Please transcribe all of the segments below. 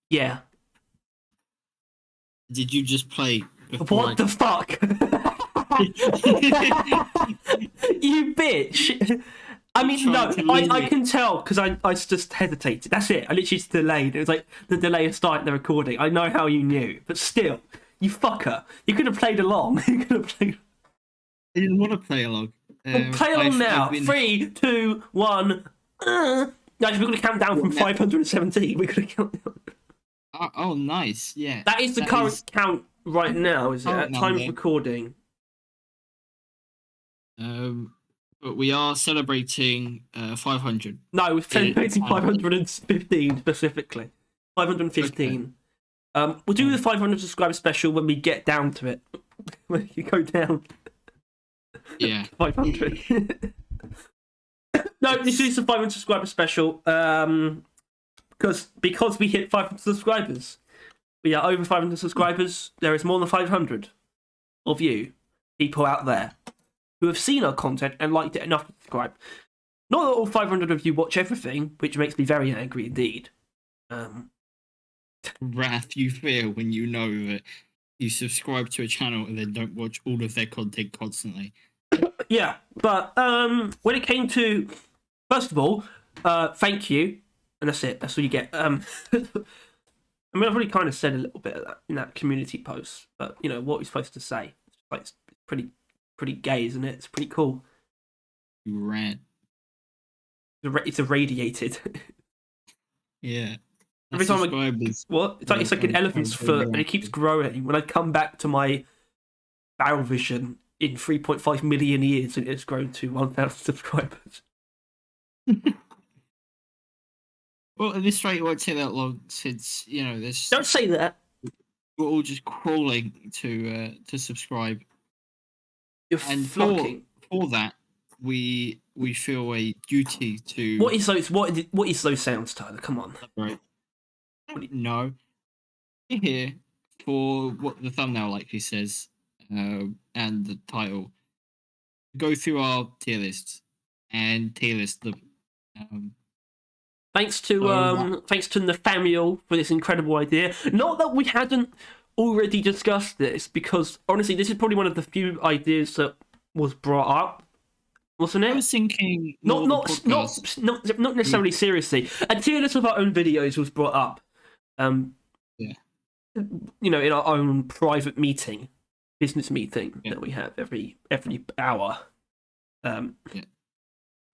Yeah. Did you just play before What the fuck? You bitch. I mean, no, trying to leave I it? can tell because I just hesitated. That's it. I literally just delayed. It was like the delay of starting the recording. I know how you knew, but still, you fucker. You could have played along. You could have played. I didn't want to play along. Well, play along now. I've been 3, 2, 1. No, we're going to count down from 517. We're going to count down. oh, nice. Yeah. That is the current count right now, is it? current At time of number. recording. But we are celebrating 500. No, we're celebrating 515 specifically. 515. We'll do the 500 subscriber special when we get down to it. When you go down. Yeah. 500. No, this is the 500 subscriber special. Because we hit 500 subscribers. We are over 500 subscribers. There is more than 500 of you, people out there, who have seen our content and liked it enough to subscribe. Not that all 500 of you watch everything, which makes me very angry indeed. Wrath you feel when you know that you subscribe to a channel and then don't watch all of their content constantly. Yeah, but when it came to, first of all, thank you, and that's it. That's all you get. I mean, I've already kind of said a little bit of that in that community post, but you know what we're supposed to say. It's pretty gay, isn't it? It's pretty cool. You ran. It's irradiated. Yeah. Every time it's like an elephant's foot, and it keeps growing. When I come back to my barrel vision in 3.5 million years, and it's grown to 1,000 subscribers. Well, at this rate, it won't take that long since this. Don't say that. We're all just crawling to subscribe. You're and flocking. For that, we feel a duty to. What is those sounds, Tyler? Come on. Right. No. We're here for what the thumbnail likely says, and the title. Go through our tier lists and tier list them. Thanks to Nathaniel for this incredible idea. Not that we hadn't already discussed this, because honestly, this is probably one of the few ideas that was brought up, wasn't it? I was thinking not necessarily seriously. A tier list of our own videos was brought up. Yeah. In our own private business meeting that we have every hour. Yeah.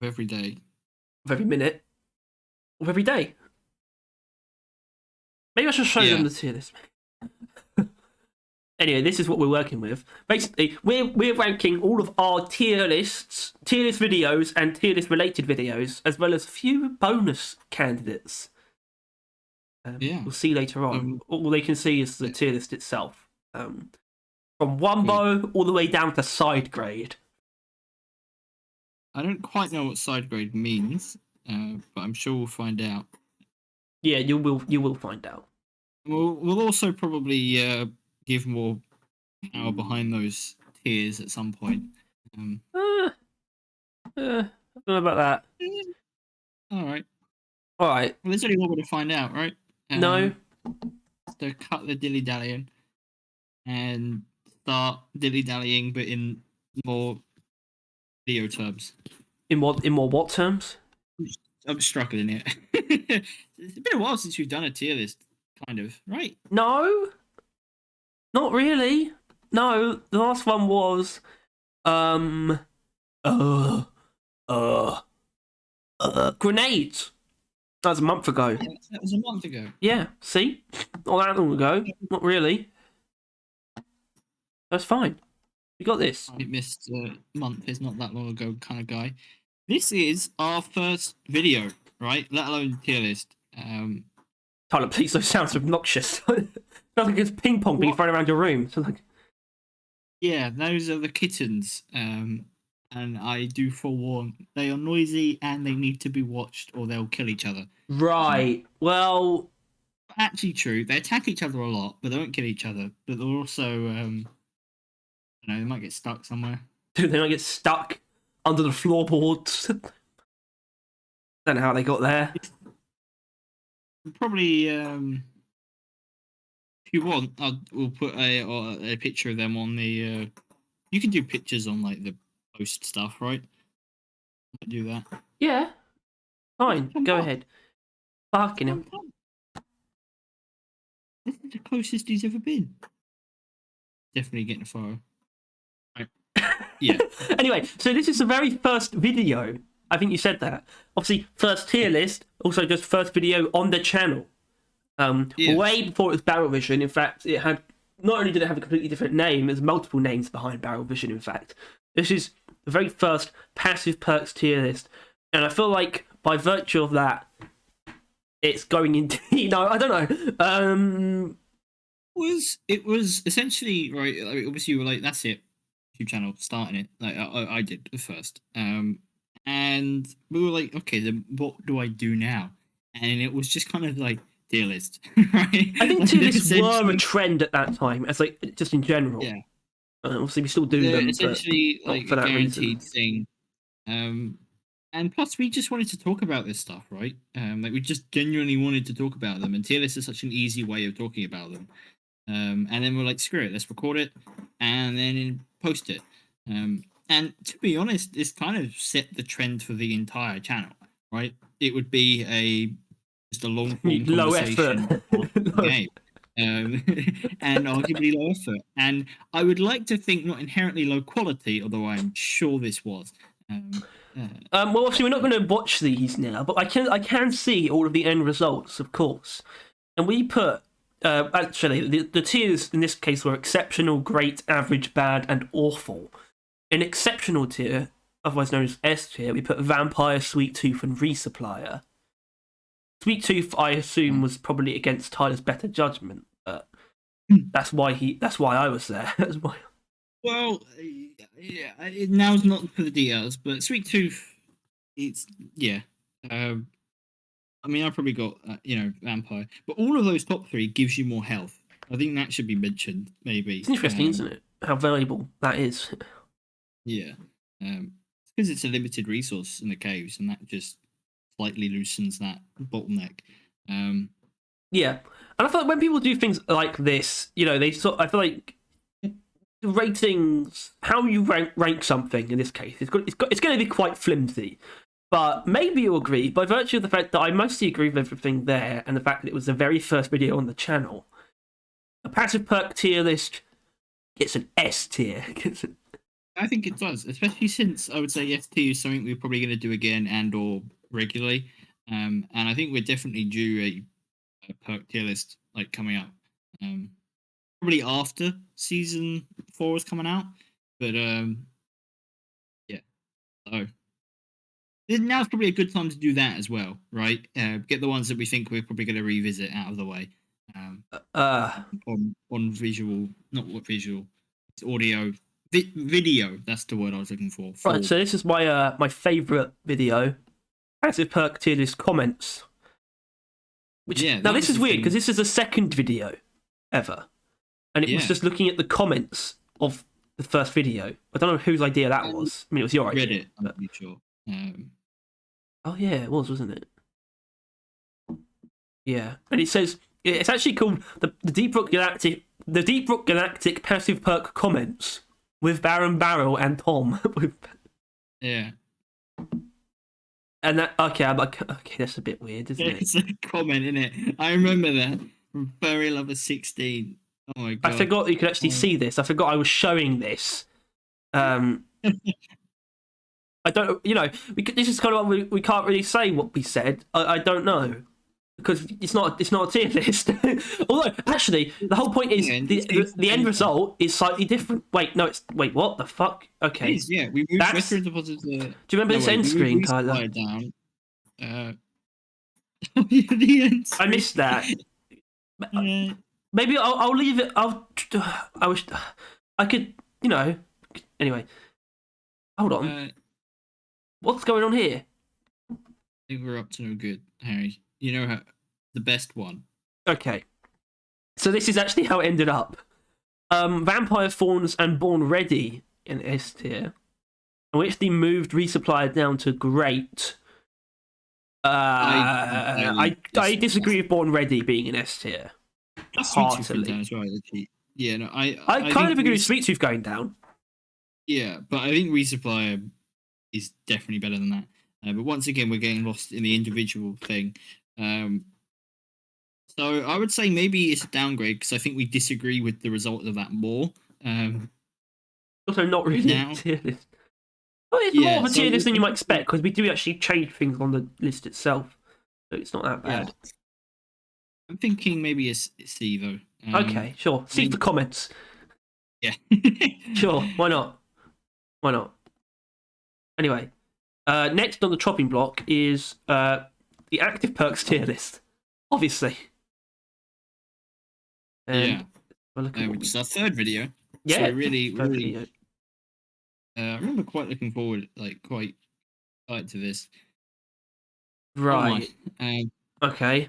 Every day. Of every minute. Of every day. Maybe I should show them the tier list. Anyway, this is what we're working with. Basically, we're ranking all of our tier list videos and tier list related videos, as well as a few bonus candidates. We'll see later on. All they can see is the tier list itself. From Wumbo all the way down to side grade. I don't quite know what side grade means, but I'm sure we'll find out. Yeah, you will find out. We'll also probably give more power behind those tiers at some point. I don't know about that. All right. Well, there's only one way to find out, right? No. So cut the dilly-dallying and start dilly-dallying, but in more video terms. In what terms? I'm struggling here. It's been a while since we've done a tier list, kind of, right? No. Not really. No, the last one was grenades. That was a month ago. Yeah, that was a month ago. Yeah, see? Not that long ago. Not really. That's fine. We got this. I missed a month is not that long ago kind of guy. This is our first video, right? Let alone tier list. Tyler, please, those sounds obnoxious. Sounds like it's ping pong being thrown around your room. So like... Yeah, those are the kittens. And I do forewarn, they are noisy and they need to be watched or they'll kill each other. Right. Well, actually true. They attack each other a lot, but they won't kill each other. But they're also, they might get stuck somewhere. Dude, they might get stuck under the floorboards. Don't know how they got there. Probably If you want, we'll put a picture of them on the. You can do pictures on like the post stuff, right? Do that. Yeah, fine. Come Go on, ahead. Fucking hell. come. This is the closest he's ever been. Definitely getting a photo. Right. Yeah. Anyway, so this is the very first video. I think you said that. Obviously, first tier list. Also, just first video on the channel. Yeah. Way before it was Barrel Vision. In fact, it had not only did it have a completely different name, there's multiple names behind Barrel Vision. In fact, this is the very first passive perks tier list, and I feel like by virtue of that, it's going into I don't know. It was essentially right. Like, obviously, you were like, "That's it, YouTube channel, starting it." Like I did at first, and we were like, "Okay, then what do I do now?" And it was just kind of like tier list, right? I think like, tier lists were a essentially- trend at that time, as like just in general. Yeah, Obviously, we still do they're them, but essentially not like for a that guaranteed reason. thing. And plus, we just wanted to talk about this stuff, right? Like we just genuinely wanted to talk about them, and tier lists is such an easy way of talking about them. And then we're like, screw it, let's record it and then post it. And to be honest, this kind of set the trend for the entire channel, right? It would be just a long form Low conversation effort. about the game. And arguably low effort. And I would like to think not inherently low quality, although I'm sure this was. Well, obviously, we're not going to watch these now, but I can see all of the end results, of course. And we put actually the tiers in this case were exceptional, great, average, bad, and awful. In exceptional tier, otherwise known as S tier, we put Vampire, Sweet Tooth, and Resupplier. Sweet Tooth, I assume, was probably against Tyler's better judgment, but that's why I was there. That's why. Well, yeah, now's not for the details, but Sweet Tooth, it's yeah. I mean, I probably got Vampire, but all of those top three gives you more health. I think that should be mentioned, maybe. It's interesting, isn't it? How valuable that is. Yeah, because it's a limited resource in the caves, and that just slightly loosens that bottleneck. Yeah, and I feel like when people do things like this, I feel like the ratings, how you rank something in this case, it's going to be quite flimsy. But maybe you'll agree, by virtue of the fact that I mostly agree with everything there, and the fact that it was the very first video on the channel, a passive perk tier list gets an S tier. I think it does, especially since I would say ST is something we're probably going to do again and or regularly. And I think we're definitely due a perk tier list like coming up. Probably after season 4 is coming out. But yeah. So now's probably a good time to do that as well, right? Get the ones that we think we're probably going to revisit out of the way. On visual, not what visual, it's audio, video. That's the word I was looking for. Right, so this is my favourite video, passive perk tier list comments. Which now this is weird because this is the second video ever, and it was just looking at the comments of the first video. I don't know whose idea that was. I mean, it was your idea. Reddit, I'm pretty sure. Oh yeah, it was, wasn't it? Yeah, and it says it's actually called the Deep Rock Galactic passive perk comments with Baron Barrel and Tom. Yeah. And that okay, that's a bit weird, isn't it? It's a comment, isn't it? I remember that from Furry Lover 16. Oh my god! I forgot you could actually see this. I forgot I was showing this. I don't, this is kind of what we can't really say what we said. I don't know because it's not a tier list. Although actually, the whole point is the end result is slightly different. Wait, what the fuck? Okay, it is, yeah, we moved Western Deposits. Do you remember this end screen, Tyler? Down. The end screen. I missed that. Maybe I'll leave it. I could, Anyway, hold on. What's going on here? I think we're up to no good, Harry. You know how the best one. Okay, so this is actually how it ended up. Vampire Fawns and Born Ready in S tier, in which they moved Resupplier down to Great. I disagree with Born Ready being in S tier. Sweet Tooth went heartily. down as well. Actually. Yeah, no, I kind think of agree with Sweet Tooth going down. Yeah, but I think Resupply is definitely better than that. But once again, we're getting lost in the individual thing. So I would say maybe it's a downgrade because I think we disagree with the result of that more. Also, not really a Now, tier list. Well, it's more yeah. of a So tier list than you might I'm thinking- expect because we do actually change things on the list itself, so it's not that yeah, bad. I'm thinking maybe it's C though. Okay, sure. See mean- the comments. Yeah. Sure, why not? Why not? Anyway, next on the chopping block is the active perks tier list, obviously. And Yeah. we'll look at what Which we... is our third video. Yeah, So we're really, third really. video. I remember quite looking forward, quite to this. Right. Um, Okay.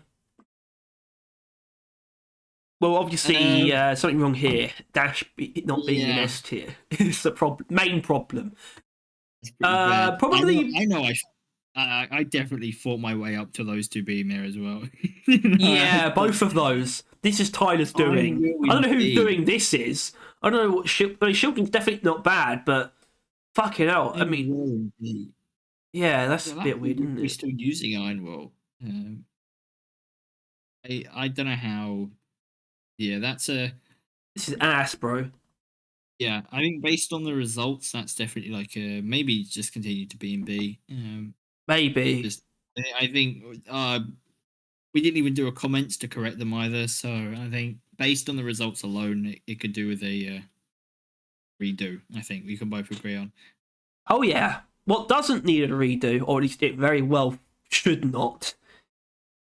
Well, obviously, something wrong here. Dash not being in Yeah. S tier is the main problem. It's pretty bad. Probably. I know. I definitely fought my way up to those two being there as well. Yeah, both of those. This is Tyler's doing. I don't know who's doing this is. I don't know what Shielding's definitely not bad, but fucking hell. I mean, yeah, that's a bit weird, isn't We're it? still using Ironwall. I don't know how. Yeah, This is ass, bro. yeah. I think based on the results, that's definitely maybe just continue to B and B. Maybe. I think we didn't even do a comments to correct them either. So I think based on the results alone, it could do with a redo. I think we can both agree on. Oh yeah. What doesn't need a redo, or at least it very well should not,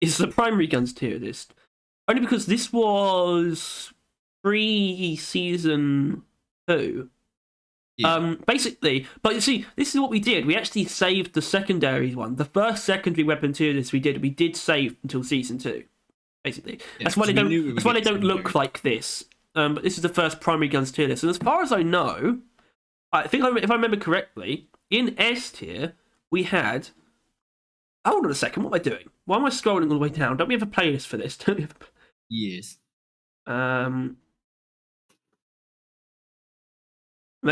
is the primary guns tier list. Only because this was pre-season 2. Yeah. Basically, but you see, this is what we did. We actually saved the secondary one. The first secondary weapon tier list we did save until season 2. Basically, Yeah, that's why they don't. That's why they don't look like this. But this is the first primary guns tier list, and as far as I know, I think if I remember correctly, in S tier we had. Hold on a second. What am I doing? Why am I scrolling all the way down? Don't we have a playlist for this? Yes. That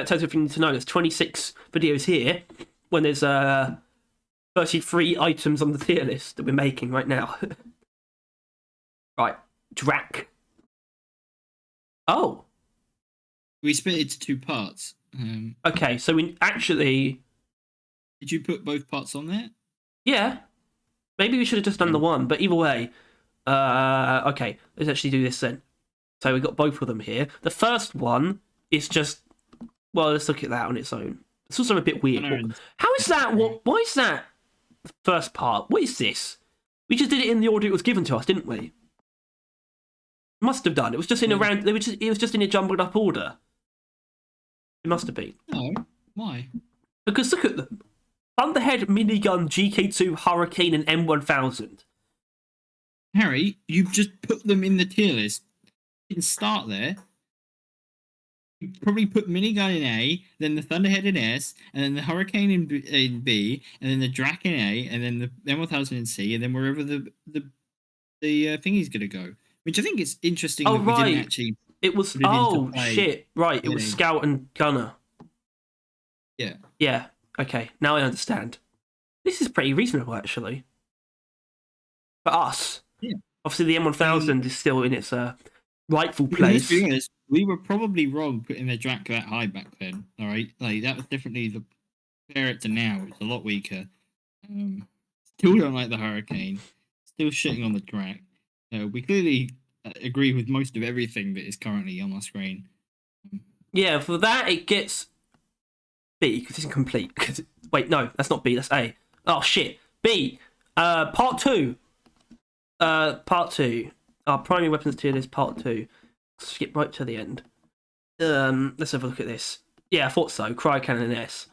tells you everything you need to know. There's 26 videos here when there's 33 items on the tier list that we're making right now. Right, Drac. Oh. We split it to 2 parts. Okay, so we actually. Did you put both parts on there? Yeah. Maybe we should have just done the one, but either way. Okay, let's actually do this then. So we got both of them here. The first one is just. Well, let's look at that on its own. It's also a bit weird. How is that? Why is that the first part? What is this? We just did it in the order it was given to us, didn't we? Must have done. It was just in a round. It was just in a jumbled up order. It must have been. No. Why? Because look at them: Thunderhead, Minigun, GK2, Hurricane, and M1000. Harry, you've just put them in the tier list. You can start there. You probably put Minigun in A, then the Thunderhead in S, and then the Hurricane in B, and then the Drac in A, and then the M1000 in C, and then wherever the thingy's gonna go. Which I think is interesting that we didn't actually. It was. Shit! Right, it was Scout and Gunner. Yeah. Yeah. Okay. Now I understand. This is pretty reasonable, actually. For us. Yeah. Obviously, the M1000 is still in its rightful place. Let's be honest, we were probably wrong putting the Drac that high back then. All right, that was definitely compare it to now. It's a lot weaker. Still don't like the Hurricane. Still shitting on the Drac. We clearly agree with most of everything that is currently on our screen. Yeah, for that it gets B because it's incomplete. Wait, no, that's not B. That's A. Oh shit, B. Part 2. Part 2. Our primary weapons tier list, part 2. Skip right to the end. Let's have a look at this. Yeah, I thought so. Cryo Cannon S,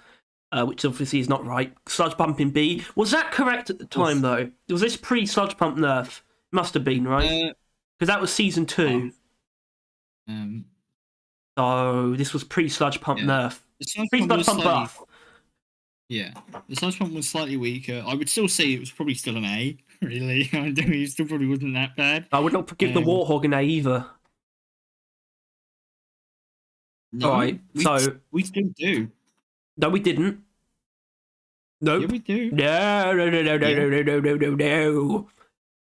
which obviously is not right. Sludge Pump in B. Was that correct at the time though? Was this pre-Sludge Pump nerf? Must have been, right? Because that was season 2. So this was pre-Sludge Pump nerf. Pre-Sludge Pump buff. Yeah, the Sludge Pump was slightly weaker. I would still say it was probably still an A. Really? I don't know, it still probably wasn't that bad. I would not give the Warthog an A either. No, All right, so we still do. no, we didn't. Nope. Yeah, we do. No, no, no, no, no, Yeah. no, no, no, no, no.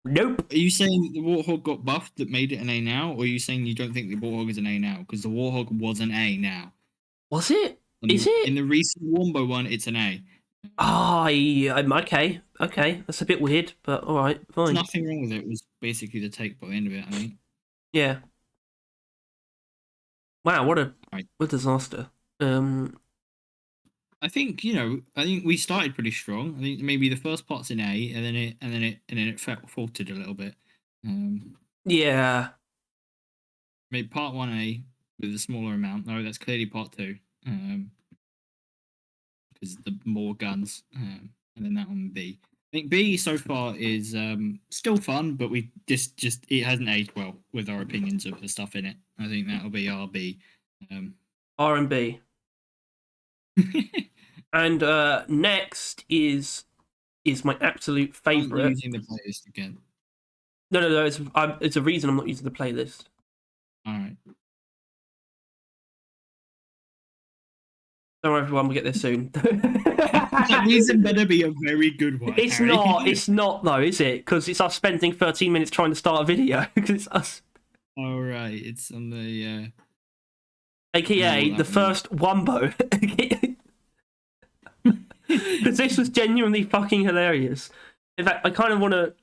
Nope. Are you saying that the Warthog got buffed that made it an A now, or are you saying you don't think the Warthog is an A now? Because the Warthog was an A now. Was it? Is In it? the recent Wombo one, it's an A. I'm okay. Okay, that's a bit weird, but all right, There's fine. nothing wrong with it. It was basically the take by the end of it, I think. Yeah. Wow, what a Right. disaster. I think we started pretty strong. I think maybe the first part's an A, and then it faltered a little bit. Yeah. Maybe part 1A with a smaller amount. No, that's clearly part 2. Because the more guns, and then that one B. I think B so far is still fun, but we just it hasn't aged well with our opinions of the stuff in it. I think that'll be our B. R&B. And next is my absolute favorite. Using the playlist again. No. It's a reason I'm not using the playlist. All right. Don't worry, everyone. We'll get there soon. That reason better be a very good one. It's Harry. not. It's not though, is it? Because it's us spending 13 minutes trying to start a video. Because it's us. All right. It's on the. AKA the first Wumbo. Because this was genuinely fucking hilarious. In fact, I kind of want to.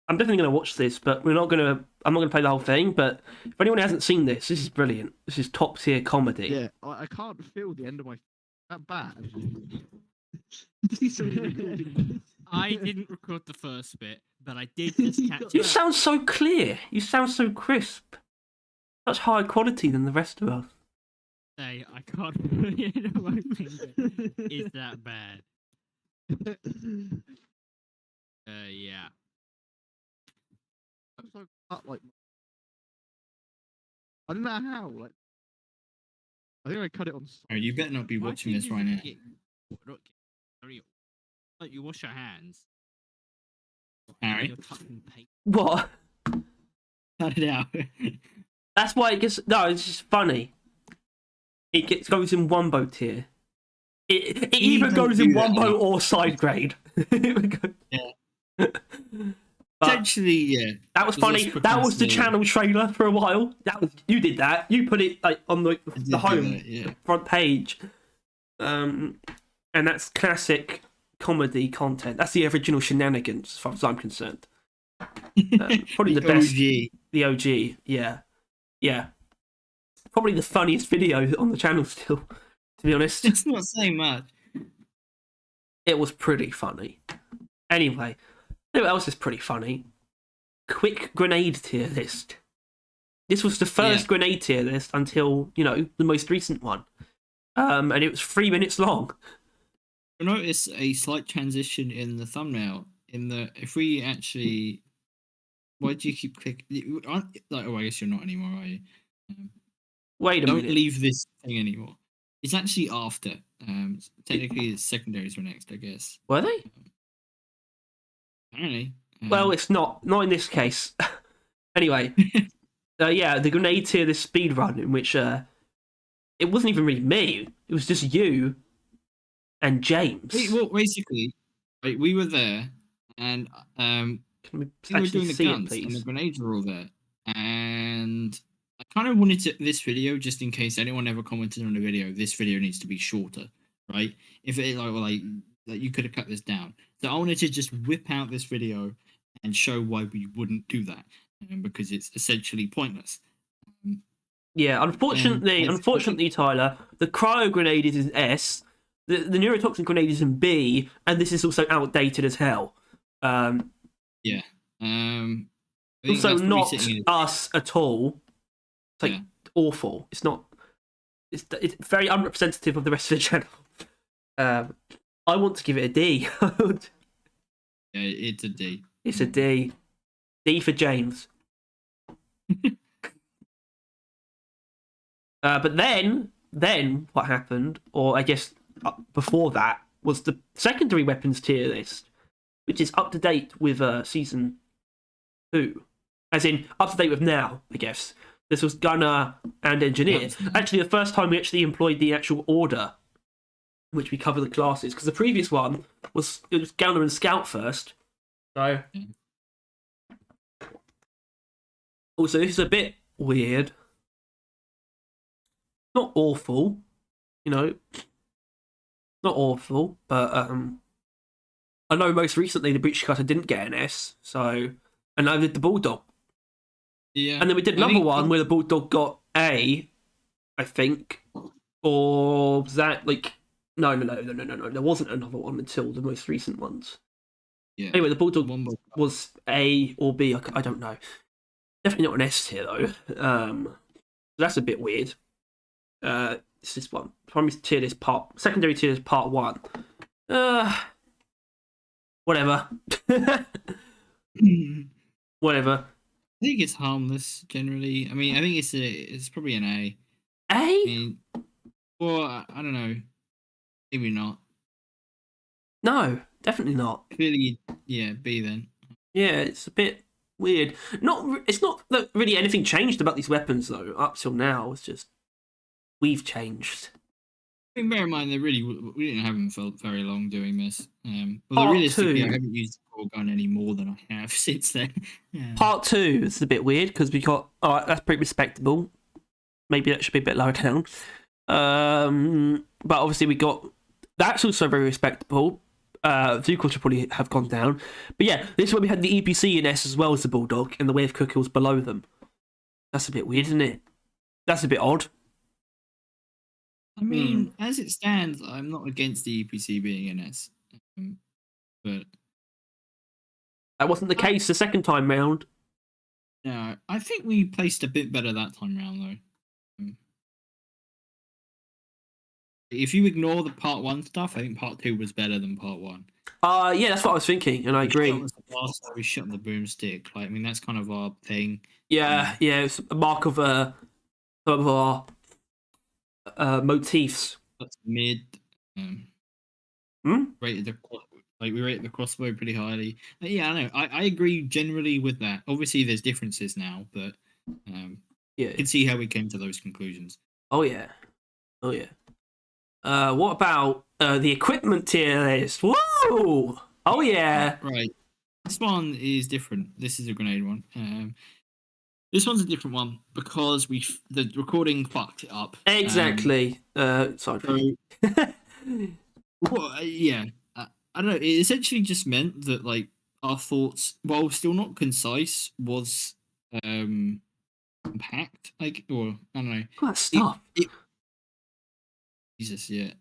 I'm definitely going to watch this, but I'm not going to play the whole thing. But if anyone hasn't seen this, this is brilliant. This is top tier comedy. Yeah, I can't feel the end of my that bad. I didn't record the first bit, but I did just catch You it. sound so clear. You sound so crisp. Much higher quality than the rest of us. Say, I can't put it in my finger. Is that bad? Yeah. I'm so cut, like I don't know how. Like I think I cut it on. Harry, you better not be My watching this fingers right now. get- Look, Harry, like you wash your hands. Harry, You're touching paper. What? cut it out. That's why it gets. No, it's just funny. Goes in Wumbo tier. It You either don't goes in do that Wumbo enough. or side grade. Yeah. But Essentially, yeah. that was It's funny. just That was the procrastinating. channel trailer for a while. You did that. You put it like on I did the do home that, yeah. front page. And that's classic comedy content. That's the original shenanigans, as far as I'm concerned. Probably the best. OG. The OG, yeah. Probably the funniest video on the channel still, to be honest. It's not saying much. It was pretty funny. Anyway, you know what else is pretty funny? Quick grenade tier list. This was the first Yeah. grenade tier list until, the most recent one. And it was 3 minutes long. You'll notice a slight transition in the thumbnail. If we actually, why do you keep clicking? I guess you're not anymore, are you? Wait a Don't minute. leave this thing anymore. It's actually after. Technically, the secondaries were next, I guess. Were they? Apparently. Well, it's not. Not in this case. Anyway, yeah, the grenade tier, this speed run in which it wasn't even really me. It was just you and James. Well, basically, right, we were there, and Can we we were actually doing the see it, guns, and the please? grenades were all there. And I kind of wanted this video, just in case anyone ever commented on the video, this video needs to be shorter, right? If it like you could have cut this down. So I wanted to just whip out this video and show why we wouldn't do that, because it's essentially pointless. Yeah, unfortunately, Tyler, the cryo grenade is in S, the neurotoxin grenade is in B, and this is also outdated as hell. I think Also, that's probably not sitting in- us at all. It's like Yeah. awful. It's not. It's very unrepresentative of the rest of the channel. I want to give it a D. Yeah, it's a D. It's a D. D for James. But then what happened, or I guess before that, was the secondary weapons tier list, which is up to date with season 2, as in up to date with now, I guess. This was gunner and engineer. Yes. Actually, the first time we actually employed the actual order, which we cover the classes, because the previous one was gunner and scout first. So, also this is a bit weird. Not awful, not awful, but I know most recently the breach cutter didn't get an S, so and neither did the bulldog. Yeah. And then we did another one where the bulldog got A, I think, or was that like no. There wasn't another one until the most recent ones. Yeah. Anyway, the bulldog One more. was A or B. I don't know. Definitely not an S tier though. That's a bit weird. It's this one. Primary tier is secondary tier is part 1. Whatever. Whatever. I think it's harmless generally. I mean, I think it's probably an A. A? I mean, or I don't know, maybe not. No, definitely not. Clearly, yeah, B then. Yeah, it's a bit weird. It's not that really anything changed about these weapons though. Up till now, it's just we've changed. I mean, bear in mind, we didn't have them for very long doing this. Although Part realistically, 2. I haven't used the core gun any more than I have since then. Part 2 is a bit weird because we got. Alright, that's pretty respectable. Maybe that should be a bit lower down. But obviously we got. That's also very respectable. Vehicle should probably have gone down. But yeah, this is when we had the EPC in S as well as the bulldog, and the wave cooker was below them. That's a bit weird, isn't it? That's a bit odd. I mean, as it stands, I'm not against the EPC being an S, but That wasn't the case the second time round. no, I think we placed a bit better that time round though. If you ignore the part 1 stuff, I think part 2 was better than part 1. Yeah, that's what I was thinking, and I agree. We shot on the boomstick. Like, I mean, that's kind of our thing. Yeah, it's a mark of some of our motifs. That's mid. Rated we rated the crossbow pretty highly. Yeah, I know. I agree generally with that. Obviously, there's differences now, but Yeah. you can see how we came to those conclusions. Oh yeah. What about the equipment tier list? Whoa! Oh yeah. Right. This one is different. This is a grenade one. This one's a different one because the recording fucked it up. Exactly. Sorry. Well, yeah. I don't know. It essentially just meant that like our thoughts, while still not concise, was compact. Like, or I don't know. What stuff? Jesus, yeah.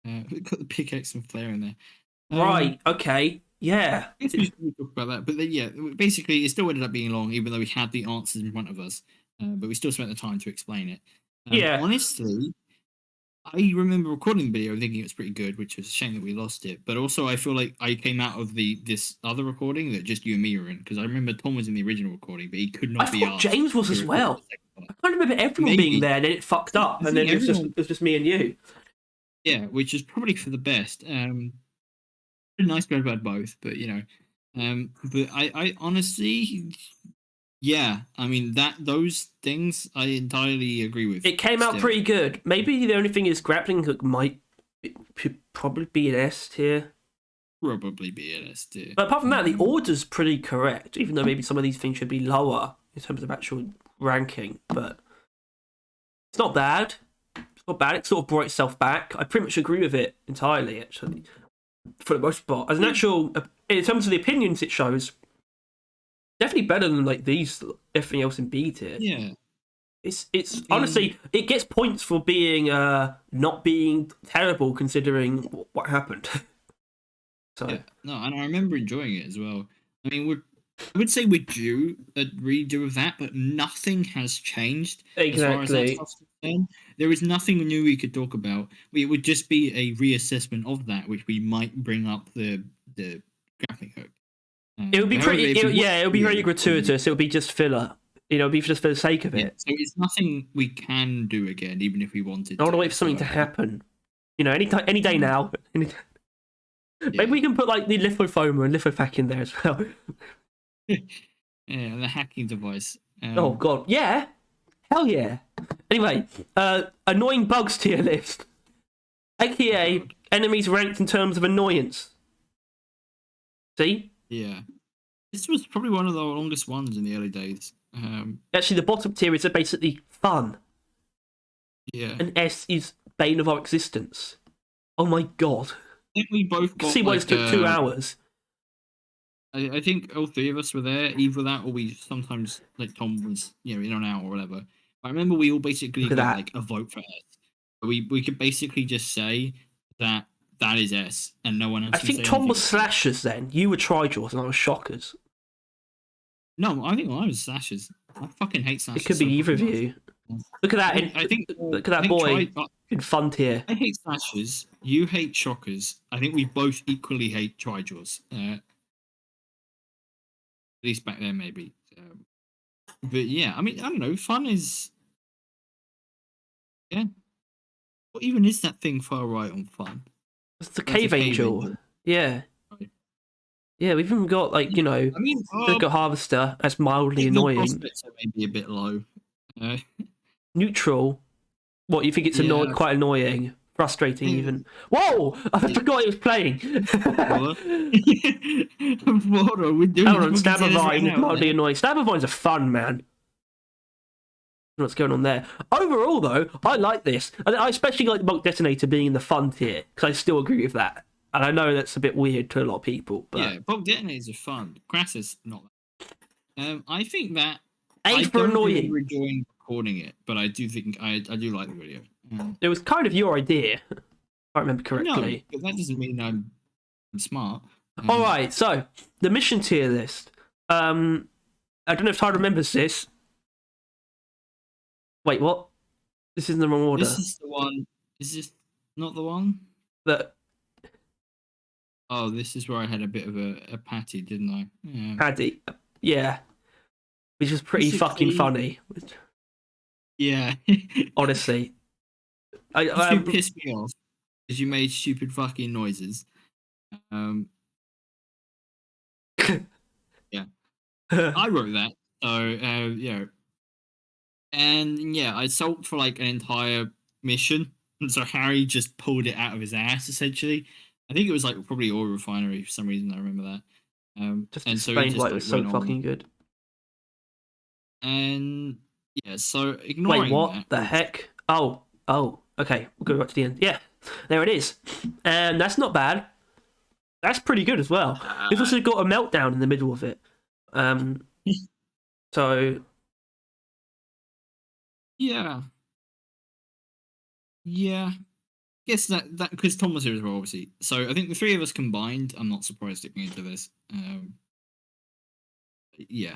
We got the pickaxe and flare in there. Right. Okay. Yeah. I guess we should talk about that, but then, yeah, basically, it still ended up being long, even though we had the answers in front of us. But we still spent the time to explain it. Yeah. Honestly, I remember recording the video and thinking it was pretty good, which was a shame that we lost it. But also, I feel like I came out of this other recording that just you and me were in, because I remember Tom was in the original recording, but he could not I be thought asked. James was as well. I can't remember everyone Maybe. being there, and then it fucked up, and then it was just me and you. Yeah, which is probably for the best. Pretty nice to have had both, but you know, but I honestly, yeah, I mean those things I entirely agree with. It came out still. pretty good. Maybe the only thing is grappling hook could probably be an S tier. Probably be an S tier. But apart from that, the order's pretty correct, even though maybe some of these things should be lower in terms of actual ranking. But it's not bad. It's not bad. It sort of brought itself back. I pretty much agree with it entirely, actually, for the most part. As an actual, in terms of the opinions it shows, definitely better than like these everything else in B tier. Yeah. It's honestly, it gets points for being not being terrible considering what happened. So Yeah, no, and I remember enjoying it as well. I mean, I would say we're due a redo of that, but nothing has changed as far as that exactly. stuff's concerned. There is nothing new we could talk about. It would just be a reassessment of that, which we might bring up the grappling hook. It would be However, pretty. if we It would be want very to- gratuitous. It would be just filler. It would be just for the sake of Yeah, it. so it's nothing we can do again, even if we wanted. I want to wait for something to happen. Any day now. Maybe we can put like the lithofoamer and lithopack in there as well. Yeah, the hacking device. Oh god, yeah, hell yeah. Anyway, annoying bugs tier list, aka God. enemies ranked in terms of annoyance. See, Yeah. This was probably one of the longest ones in the early days. actually, the bottom tier is basically fun, Yeah. and S is bane of our existence. Oh my god, I think we both you can got see why like, this took 2 hours. I think all three of us were there, either that or we sometimes, like Tom was, in and out or whatever. I remember we all basically Look at got that. like a vote for S. We could basically just say that is S, and no one else I can think say Tom anything was else. slashers then. You were Trijaws and I was shockers. No, I think I was slashes. I fucking hate slashes. It could be so either of fucking you. Look at that. I think Look at I that think boy in fun tier. I hate slashes. You hate shockers. I think we both equally hate Trijaws. At least back then, maybe. But yeah, I mean, I don't know. Fun is. Yeah. What even is that thing far right on fun? It's the That's a cave angel. Yeah. Right. Yeah, we've even got like, I mean, Circuit Harvester as mildly signal annoying. prospects are maybe a bit low. Neutral. What, you think it's Yeah. quite annoying? Frustrating Yeah. even. Whoa! I forgot it was playing. What? What are we doing? Hold on, We can say this right Stabbervine is now, mildly yeah. annoying. Stabbervines are fun, man. What's going on there? Overall, though, I like this. And I especially like Monk Detonator being in the fun tier, because I still agree with that. And I know that's a bit weird to a lot of people, but Yeah, bulk detonators are fun. Crassus, not that. I think that A I for don't annoying. remember enjoying recording it, but I do think I do like the video. It was kind of your idea, if I remember No, correctly. but that doesn't mean I'm smart. All right, so the mission tier list. I don't know if Ty remembers this. Wait, what? This is in the wrong order. This is the one. Is this not the one? That Oh, this is where I had a bit of a patty, didn't I? Yeah. Paddy, yeah, which was pretty fucking Basically- funny. Yeah. Honestly, You pissed me off because you made stupid fucking noises. Yeah. I wrote that. So, yeah. And yeah, I sulked for like an entire mission. And so Harry just pulled it out of his ass, essentially. I think it was like probably oil refinery for some reason. I remember that. just and so explained he just, why it like, was so went on. fucking good. And yeah, so ignoring Wait, what that, the heck? Oh, okay, we'll go back to the end. Yeah, there it is, and that's not bad. That's pretty good as well. We've also got a meltdown in the middle of it. So Yeah. Yeah. Guess that because Tom was here as well, obviously. So I think the three of us combined, I'm not surprised sticking into this. Yeah.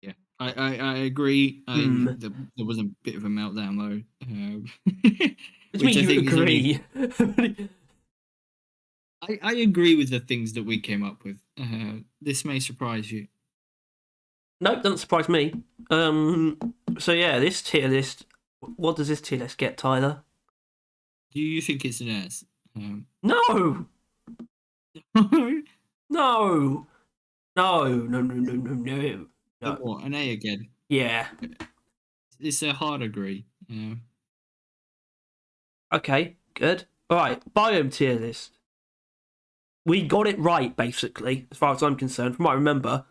Yeah. I agree. There was a bit of a meltdown though. what do you mean you agree? I agree with the things that we came up with. This may surprise you. Nope, doesn't surprise me. So yeah, this tier list. What does this tier list get, Tyler? Do you think it's an S? No, no, no, no. What, an A again? Yeah. It's a hard agree. Okay, good. All right, biome tier list. We got it right, basically, as far as I'm concerned. From what I remember,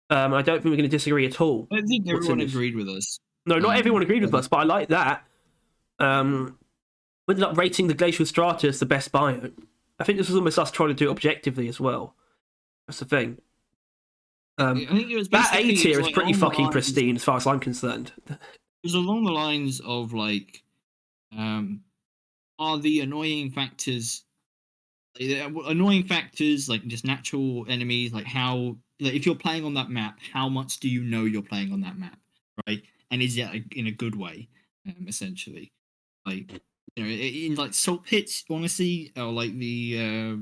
I don't think we're going to disagree at all. I think What's in everyone this? agreed with us. No, not everyone agreed with but- us, but I like that. We ended up rating the glacial strata as the best biome. I think this was almost us trying to do it objectively as well. That's the thing. I think it was That A basically- tier it is was pretty along the fucking lines- pristine as far as I'm concerned. It was along the lines of like, are the annoying factors like just natural enemies? Like how, like if you're playing on that map, how much do you know you're playing on that map, right? And is it in a good way, essentially? Like, in like salt pits, honestly, or like the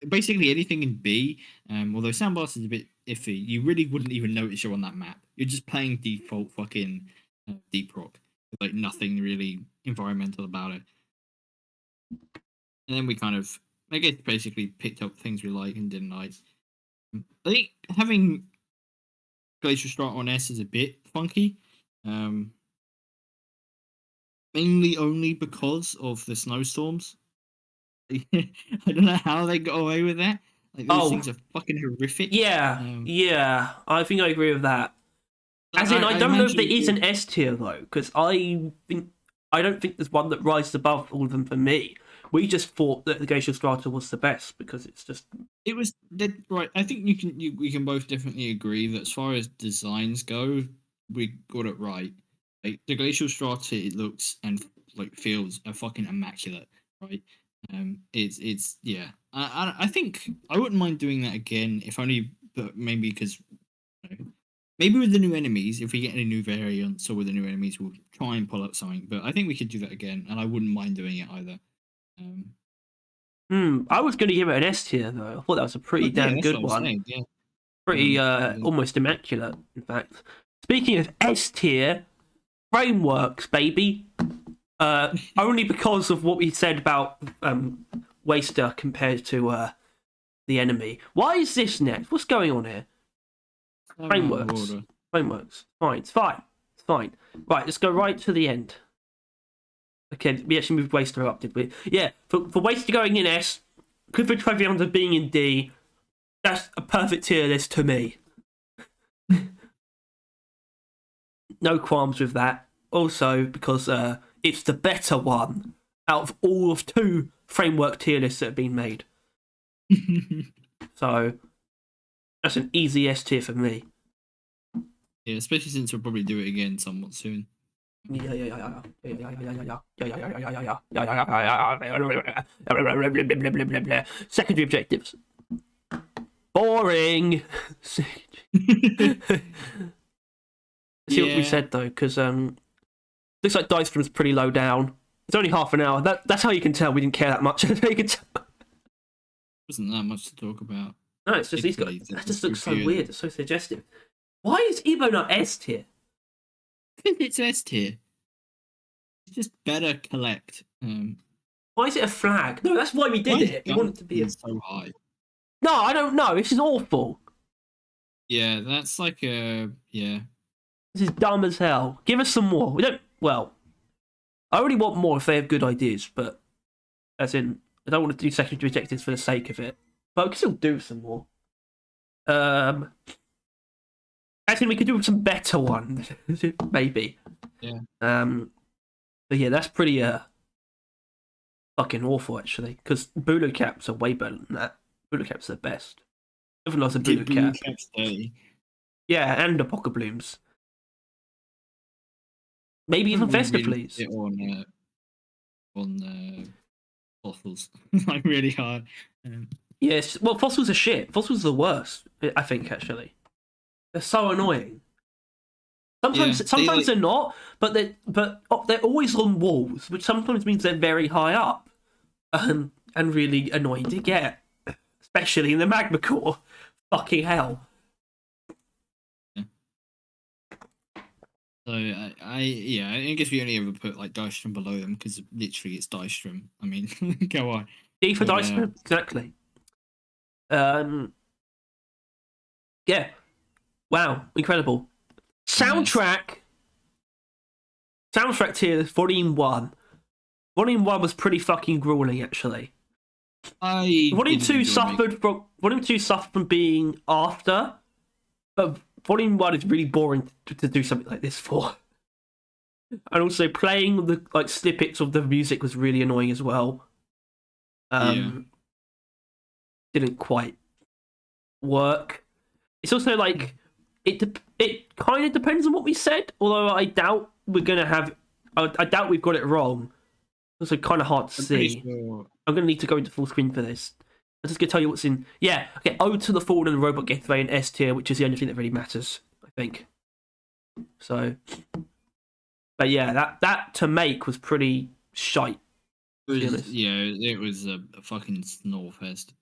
basically anything in B. Although Sandblast is a bit iffy, you really wouldn't even notice you're on that map. You're just playing default fucking deep rock, like nothing really environmental about it. and then we kind of, I guess, basically picked up things we like and didn't like. I think having Glacial Strata on S is a bit funky, mainly only because of the snowstorms. I don't know how they got away with that. Like those Oh. things are fucking horrific. Yeah, yeah, I think I agree with that. As in, I don't know if imagine there is if- an S tier though, because I don't think there's one that rises above all of them for me. We just thought that the Glacial Strata was the best because it's just It was right. I think we can both definitely agree that as far as designs go, we got it right. Like the Glacial Strata, it looks and like feels are fucking immaculate, right? It's yeah. I think I wouldn't mind doing that again, if only, but maybe because maybe with the new enemies, if we get any new variants or with the new enemies, we'll try and pull up something. But I think we could do that again, and I wouldn't mind doing it either. I was going to give it an S tier though. I thought that was a pretty But yeah, damn that's good what I'm one. saying, yeah. Pretty Yeah. almost immaculate, in fact. Speaking of S tier, frameworks, baby. Only because of what we said about Waster compared to the enemy. Why is this next? What's going on here? Frameworks. Order. Frameworks. Fine. It's fine. It's fine. Right, let's go right to the end. Okay, we actually moved Waster up, did we? Yeah, for Waster going in S, Clifford Trevion being in D, that's a perfect tier list to me. No qualms with that. Also, because it's the better one out of all of 2 framework tier lists that have been made. So, that's an easy S tier for me. Yeah, especially since we'll probably do it again somewhat soon. Secondary objectives. Boring. See what we said though, because looks like Dystrom's pretty low down. It's only half an hour. That's how you can tell we didn't care that much. That's how you can tell. Wasn't that much to talk about. No, it's just these guys. Particularly That just the looks so review. weird. It's so suggestive. Why is Ebo not S tier? It's S tier. It's just better collect. Why is it a flag? No, that's why we did it. We want it to be a. so high. No, I don't know. This is awful. Yeah, that's like a yeah. This is dumb as hell. Give us some more. We don't. Well, I already want more if they have good ideas, but as in, I don't want to do secondary objectives for the sake of it. But we can still do some more. I think we could do some better ones, maybe. Yeah. But yeah, that's pretty fucking awful actually, because Bulu caps are way better than that. Bulu caps are the best. Everyone loves a Bulu cap. Cap's dirty. Yeah, and the pocket blooms. Maybe even Festa, please. On fossils, like really hard. Yes, well, fossils are shit. Fossils are the worst, I think, actually. They're so annoying. Sometimes they're not, but they're always on walls, which sometimes means they're very high up, and really annoying to get, especially in the magma core. Fucking hell. So I guess we only ever put like Dystrom below them because literally it's Dystrom. I mean, go on. D for But, Dystrom, exactly. Yeah. Wow, incredible. Soundtrack tier, Volume 1. Volume 1 was pretty fucking grueling, actually. Volume 2 suffered from being after, but Volume 1 is really boring to do something like this for. And also playing the like snippets of the music was really annoying as well. Didn't quite work. It's also like it kind of depends on what we said, although I doubt we're gonna have. I doubt we've got it wrong. It's also kind of hard to see. Sure. I'm gonna need to go into full screen for this. I'm just gonna tell you what's in. Yeah, okay. Ode to the Fallen and Robot Gateway in S tier, which is the only thing that really matters, I think. So, but yeah, that to make was pretty shite. It was a fucking snowfest.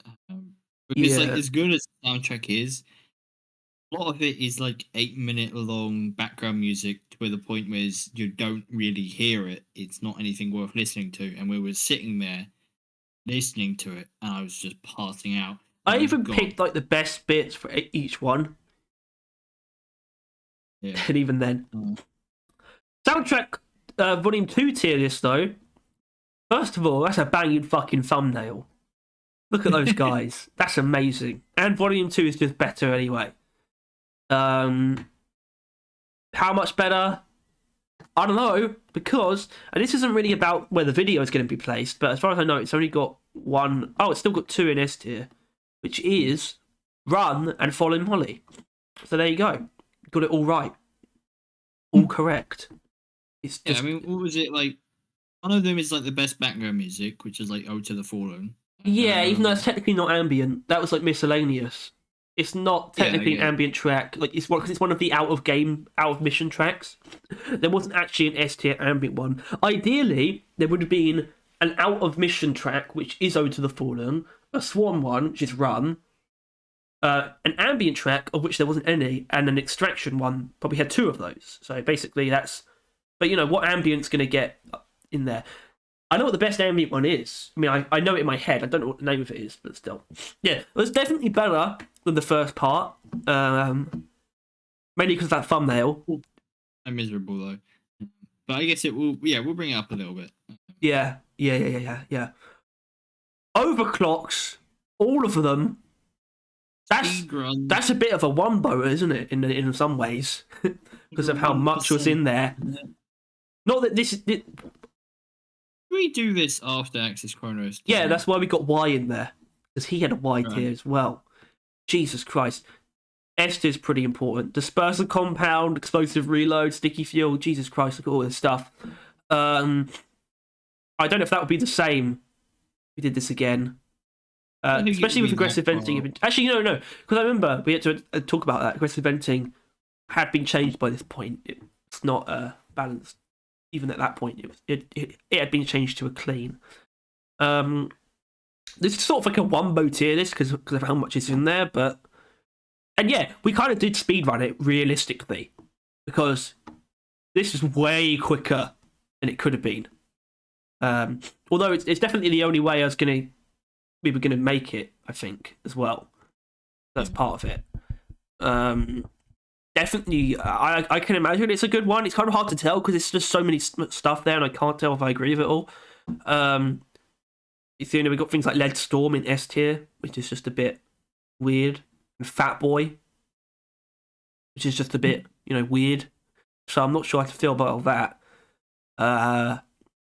Because like as good as the soundtrack is, a lot of it is like 8-minute long background music to the point where you don't really hear it. It's not anything worth listening to. And we were sitting there listening to it, and I was just passing out. I Oh, even God. picked like the best bits for each one, Yeah. and even then, Mm. soundtrack volume 2 tier list though. First of all, that's a banging fucking thumbnail. Look at those guys. That's amazing. And volume 2 is just better anyway. How much better? I don't know, because, and this isn't really about where the video is going to be placed, but as far as I know, it's only got one. Oh, it's still got 2 in S tier, which is Run and Follow Molly. So there you go. Got it all right. All correct. It's Yeah, just, I mean, what was it like? One of them is like the best background music, which is like "Ode to the Fallen." yeah, even though it's technically not ambient, that was like miscellaneous. It's not technically an yeah. ambient track. Like it's because it's one of the out of mission tracks. There wasn't actually an S tier ambient one. Ideally, there would have been an out of mission track, which is Ode to the Fallen, a Swan one, which is Run, an ambient track of which there wasn't any, and an extraction one. Probably had 2 of those. So basically, that's. But you know what ambient's going to get in there. I know what the best ambient one is. I mean, I know it in my head. I don't know what the name of it is, but still. Yeah, it was definitely better than the first part. Mainly because of that thumbnail. I'm miserable though, but I guess it will. Yeah, we'll bring it up a little bit. Yeah. Overclocks, all of them. Speedrun. That's a bit of a wombo, isn't it? In some ways, because of how much was in there. Not that this. We do this after Axis Chronos. Yeah, that's why we got Y in there, because he had a Y tier as well. Jesus Christ. S is pretty important. Disperser compound, explosive reload, sticky fuel. Jesus Christ, look at all this stuff. I don't know if that would be the same if we did this again. Especially with aggressive venting. Actually, no. Because I remember we had to talk about that. Aggressive venting had been changed by this point. It's not balanced. Even at that point, it had been changed to a clean. This is sort of like a wombo tier list because of how much is in there, but. And yeah, we kind of did speedrun it realistically because this is way quicker than it could have been. Although it's definitely the only way we were gonna make it, I think, as well. That's part of it. Definitely, I can imagine it's a good one. It's kind of hard to tell because it's just so many stuff there, and I can't tell if I agree with it all. You see, we've got things like Lead Storm in S tier, which is just a bit weird. And Fat Boy, which is just a bit, weird. So I'm not sure how to feel about all that.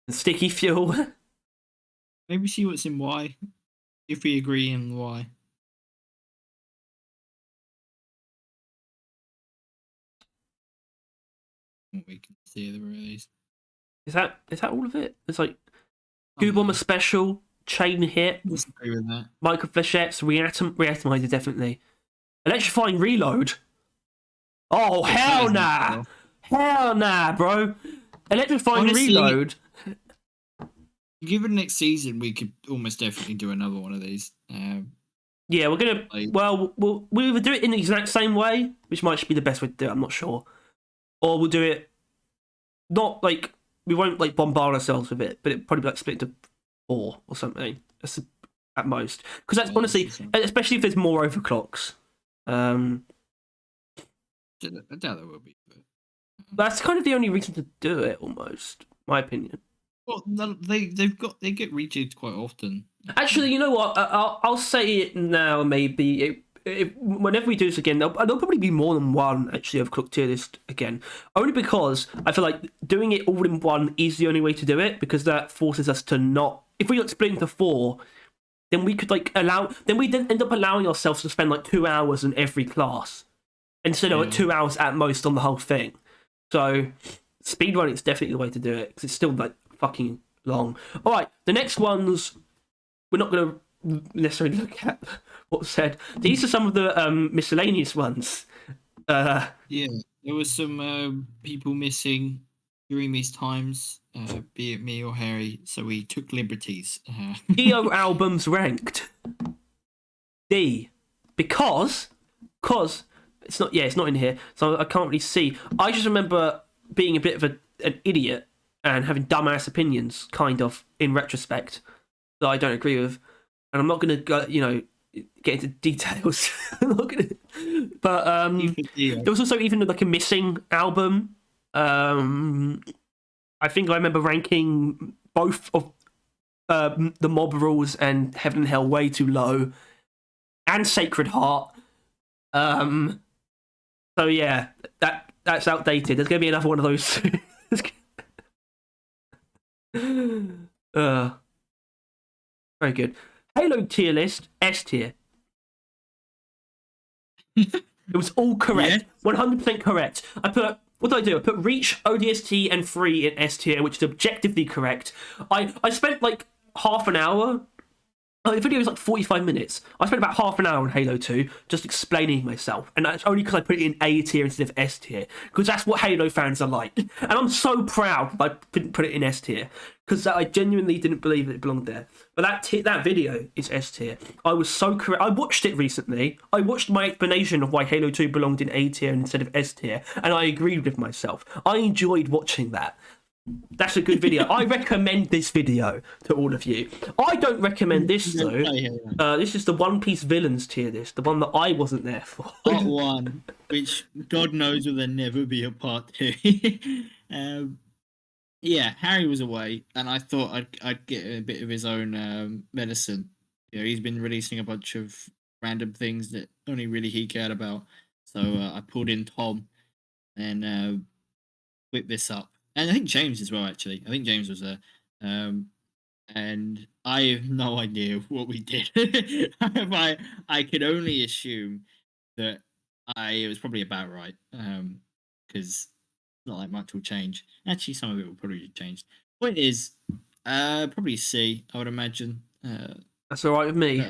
Sticky Fuel. Maybe see what's in Y, if we agree in Y. We can see the release. Is that all of it? It's like Goo Bomber Special, Chain Hit, Disagree with that. Micro Flechettes, Reatomizer definitely. Electrifying Reload. Oh, hell nah! Hell nah, bro. Electrifying Honestly, Reload. Given next season, we could almost definitely do another one of these. Yeah, we're gonna. Like- Well, we'll either do it in the exact same way, which might be the best way to do it. I'm not sure, or we'll do it not like we won't like bombard ourselves with it, but it probably be like split into 4 or something. That's at most, because that's honestly, especially if there's more overclocks. I doubt there will be. But... That's kind of the only reason to do it, almost, my opinion. Well, they get rejigged quite often. Actually, you know what? I'll say it now. Maybe whenever we do this again, there'll probably be more than one actually overclocked tier list again. Only because I feel like doing it all in one is the only way to do it, because that forces us to not. If we split into 4, then we could Then we end up allowing ourselves to spend like 2 hours in every class instead of like 2 hours at most on the whole thing. So speedrunning is definitely the way to do it because it's still like fucking long. All right, the next ones we're not going to necessarily look at what's said. These are some of the miscellaneous ones. Yeah, there was some people missing during these times, be it me or Harry, so we took liberties. Dio albums ranked D because it's not in here, so I can't really see. I just remember being a bit of an idiot and having dumbass opinions, kind of, in retrospect. that I don't agree with, and I'm not going to go, get into details. I'm not going to, but there was also even like a missing album. I think I remember ranking both of the Mob Rules and Heaven and Hell way too low, and Sacred Heart. So yeah, that's outdated. There's gonna be another one of those. Very good. Halo tier list, S tier. It was all correct. 100% correct. What did I do? I put Reach, ODST, and Free in S tier, which is objectively correct. I spent like half an hour. The video was like 45 minutes. I spent about half an hour on Halo 2 just explaining myself. And that's only because I put it in A tier instead of S tier. Because that's what Halo fans are like. And I'm so proud that I didn't put it in S tier. Because I genuinely didn't believe it belonged there. But that video is S tier. I was so correct. I watched it recently. I watched my explanation of why Halo 2 belonged in A tier instead of S tier. And I agreed with myself. I enjoyed watching that. That's a good video. I recommend this video to all of you. I don't recommend this though. This is the One Piece villains tier list, the one that I wasn't there for. Part 1, which God knows will there never be a part 2. Yeah, Harry was away, and I thought I'd get a bit of his own medicine. He's been releasing a bunch of random things that only really he cared about. So I pulled in Tom and whipped this up. And I think James as well, actually. I think James was there. And I have no idea what we did. I could only assume that it was probably about right. Because not like much will change. Actually, some of it will probably change. Point is, probably C, I would imagine. That's all right with me.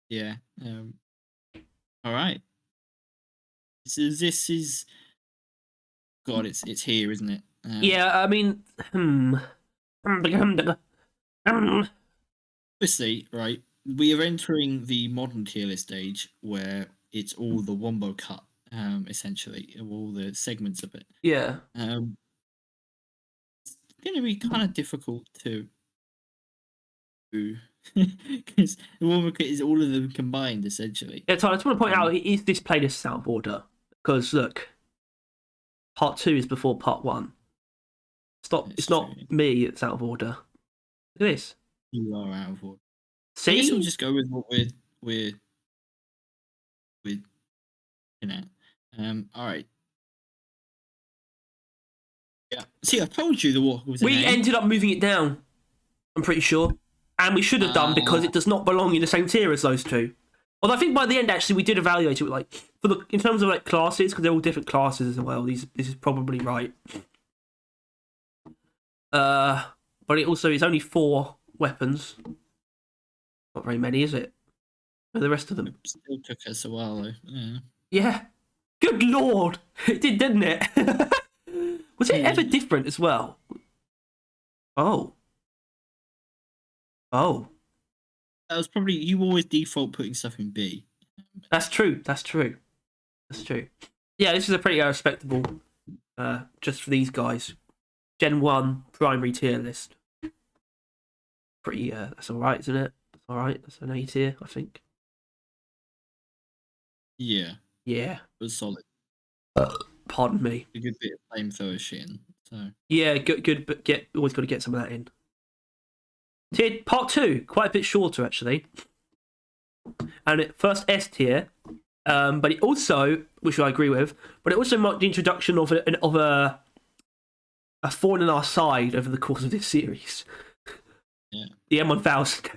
Yeah. All right. This is... God, it's here, isn't it? Yeah, I mean, obviously, right, we are entering the modern tier list stage where it's all the wombo cut, essentially, of all the segments of it. Yeah. It's going to be kind of difficult to do because the wombo cut is all of them combined, essentially. Yeah, Tyler, I just want to point out, is this playlist out of order? Because, look, part 2 is before part 1. It's not me, it's out of order. Look at this. You are out of order. See? I guess we'll just go with what we're all right. Yeah. See, I told you the walk was We ended up moving it down, I'm pretty sure. And we should have done because it does not belong in the same tier as those two. Although I think by the end, actually, we did evaluate it like in terms of like classes, because they're all different classes as well. This is probably right. But it also is only 4 weapons. Not very many, is it? For the rest of them. It still took us a while, though. Yeah. Yeah. Good lord, it did, didn't it? Was it ever different as well? Oh. That was probably you always default putting stuff in B. That's true. Yeah, this is a pretty respectable, just for these guys. Gen 1 primary tier list. Pretty, that's alright, isn't it? That's alright, that's an A tier, I think. Yeah. Yeah. It was solid. Pardon me. A good bit of flamethrower shit in, so. Yeah, good, but always got to get some of that in. Tier part 2, quite a bit shorter actually. And first S tier, but it also, which I agree with, but it also marked the introduction of a thorn in our side over the course of this series. Yeah. The M1000.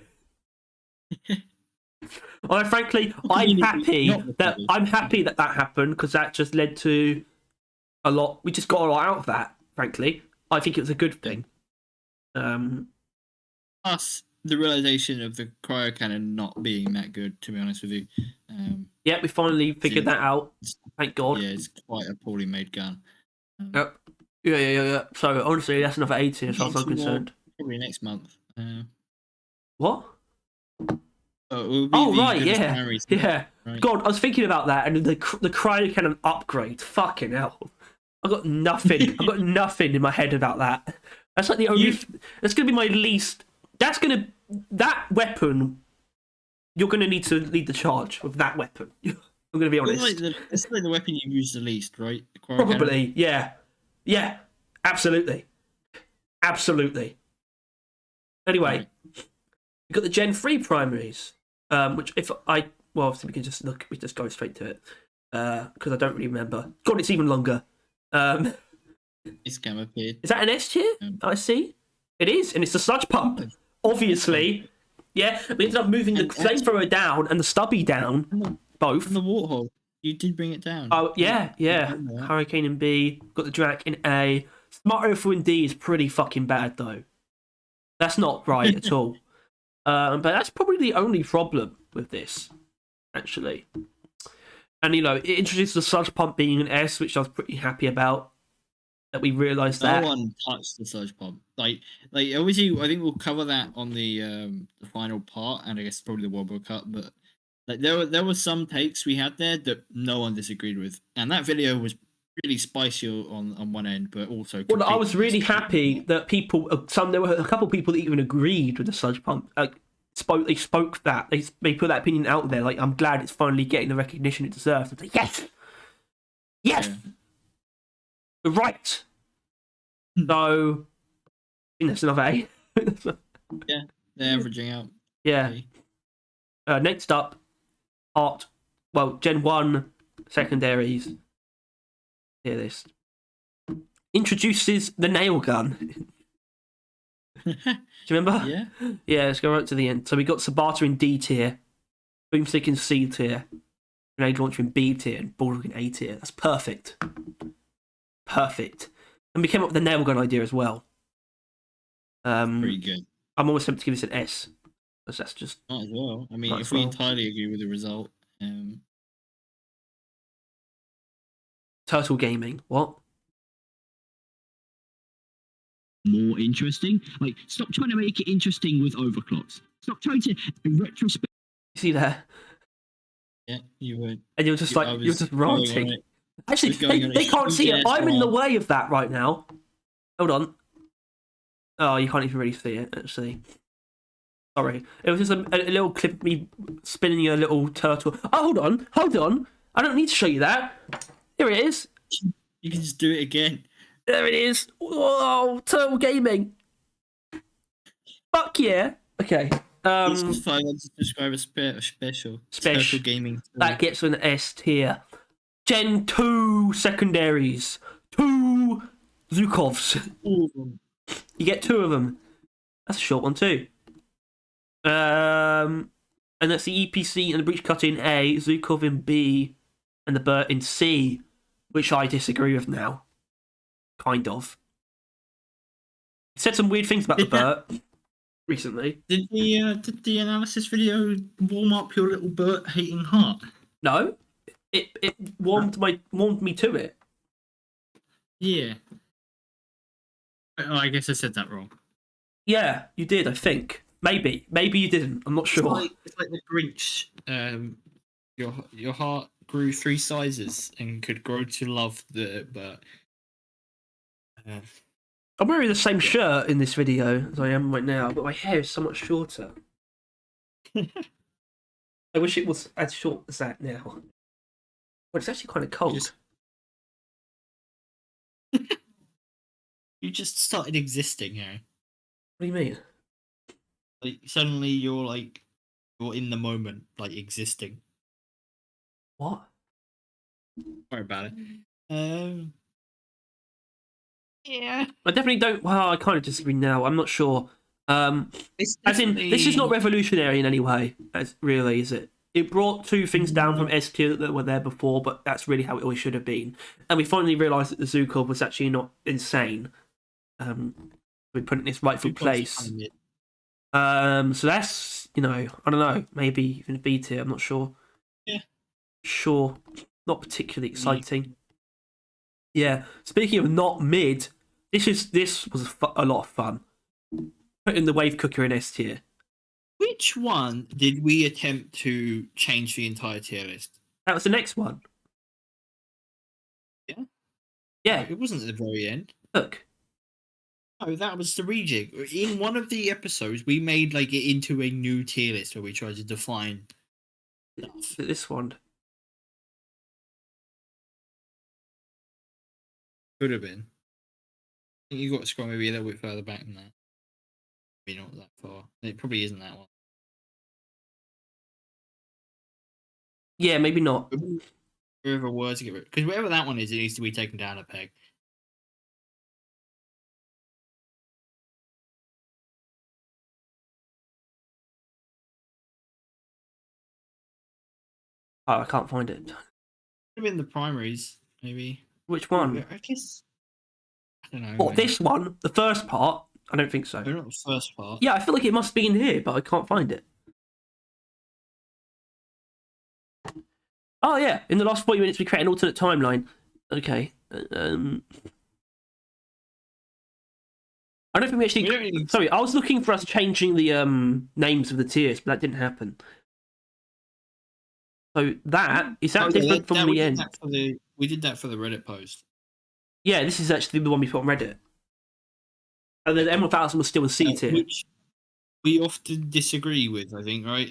Frankly, I'm happy that happened because that just led to a lot. We just got a lot out of that. Frankly, I think it was a good thing. Plus the realization of the cryo cannon not being that good, to be honest with you. Yeah, we finally figured that out. Thank God. Yeah, it's quite a poorly made gun. Yep. Yeah. So honestly, that's another A tier, as far as I'm concerned. Probably next month. What? Oh right, yeah. Right. God, I was thinking about that, and the cryo cannon upgrade. Fucking hell, I got nothing. in my head about that. That's like the only. That's gonna be my least. That's gonna that weapon, you're going to need to lead the charge with that weapon. I'm going to be honest. It's like the weapon you use the least, right? The quarry cannon? Probably, yeah. Yeah, absolutely. Absolutely. Anyway, Right. we've got the Gen 3 primaries, which well, obviously we just go straight to it, because I don't really remember. God, it's even longer. It's game appeared. Is that an S tier? I see. It is, and it's the sludge pump. Obviously. Yeah, we ended up moving the flamethrower down and the stubby down, both. And the warthog. You did bring it down. Oh, yeah. Yeah. Hurricane in B, got the Drac in A. Smart Overthrow in D is pretty fucking bad, though. That's not right at all. But that's probably the only problem with this, actually. And, it introduced the sludge pump being an S, which I was pretty happy about. That we realised that. No one touched the sludge pump. Like obviously, I think we'll cover that on the final part, and I guess probably the World Cup. But like there were some takes we had there that no one disagreed with, and that video was really spicy on one end, but also. Well, I was really happy that there were a couple of people that even agreed with the sludge pump. They spoke that they put that opinion out there. Like, I'm glad it's finally getting the recognition it deserves. I'm like, yes. Yeah. We're right. So, I think that's another A. Yeah, they're averaging out. Yeah. Next up, Gen 1 secondaries. Hear this. Introduces the nail gun. Do you remember? Yeah. Yeah, let's go right to the end. So we got Sabata in D tier, Boomstick in C tier, Grenade Launcher in B tier, and Bulldog in A tier. That's perfect. Perfect. And we came up with the nail gun idea as well. Pretty good. I'm almost tempted to give this an S. Because that's just... Might as well. I mean, Might if as we well. entirely agree with the result. Turtle Gaming. What? More interesting. Like, stop trying to make it interesting with overclocks. Stop trying to retrospect. You see there? Yeah, you would. And you're just I you're was just going on ranting. it. Actually, was going on they a can't see it. huge I'm in the rant. way of that right now. Hold on. Oh, you can't even really see it, actually. Sorry. It was just a little clip of me spinning a little turtle. Oh, hold on. I don't need to show you that. Here it is. You can just do it again. There it is. Whoa, Turtle Gaming. Fuck yeah. Okay. This was 500 subscriber special. Special gaming. That gets an S tier. Gen 2 secondaries. 2 Zukovs. You get 2 of them. That's a short one too. And that's the EPC and the Breach Cutter in A, Zukov in B, and the Burt in C, which I disagree with now. Kind of. He said some weird things about the Burt recently. Did the analysis video warm up your little Burt hating heart? No, it warmed me to it. Yeah. Oh, I guess I said that wrong. Yeah, you did. I think maybe you didn't. I'm not sure. It's like the Grinch. Your heart grew 3 sizes and could grow to love the Burt. I'm wearing the same shirt in this video as I am right now, but my hair is so much shorter. I wish it was as short as that now. But it's actually kind of cold. You just started existing, you know. What do you mean? Like suddenly you're in the moment, like existing. What? Don't worry about it. Yeah. I definitely don't. Well, I kind of disagree now. I'm not sure. It's As in, this is not revolutionary in any way. Really, is it? It brought 2 things down from S tier that were there before, but that's really how it always should have been. And we finally realised that the Zukov was actually not insane. We put it in its rightful place. So that's, I don't know, maybe even a B tier. I'm not sure. Yeah. Sure. Not particularly exciting. Yeah. Speaking of not mid, this was a lot of fun. Putting the wave cooker in S tier. Which one did we attempt to change the entire tier list? That was the next one. Yeah? Yeah. It wasn't at the very end. Look. Oh, that was the rejig. In one of the episodes, we made like it into a new tier list where we tried to define stuff. This one. Could have been. I think you got to scroll maybe a little bit further back than that. Maybe not that far. It probably isn't that one. Yeah, maybe not. Whoever were to get rid, because whatever that one is, it needs to be taken down a peg. Oh, I can't find it. Could have been the primaries, maybe. Which one? I guess. I don't know. What, this one? The first part? I don't think so. They're not the first part. Yeah, I feel like it must be in here, but I can't find it. Oh, yeah. In the last 40 minutes, we create an alternate timeline. Okay. I don't think we actually... We don't need- Sorry, I was looking for us changing the names of the tiers, but that didn't happen. So that, is that different from the end? We did that for the Reddit post. Yeah, this is actually the one we put on Reddit. And then the M1000 was still in C tier. Which we often disagree with, I think, right?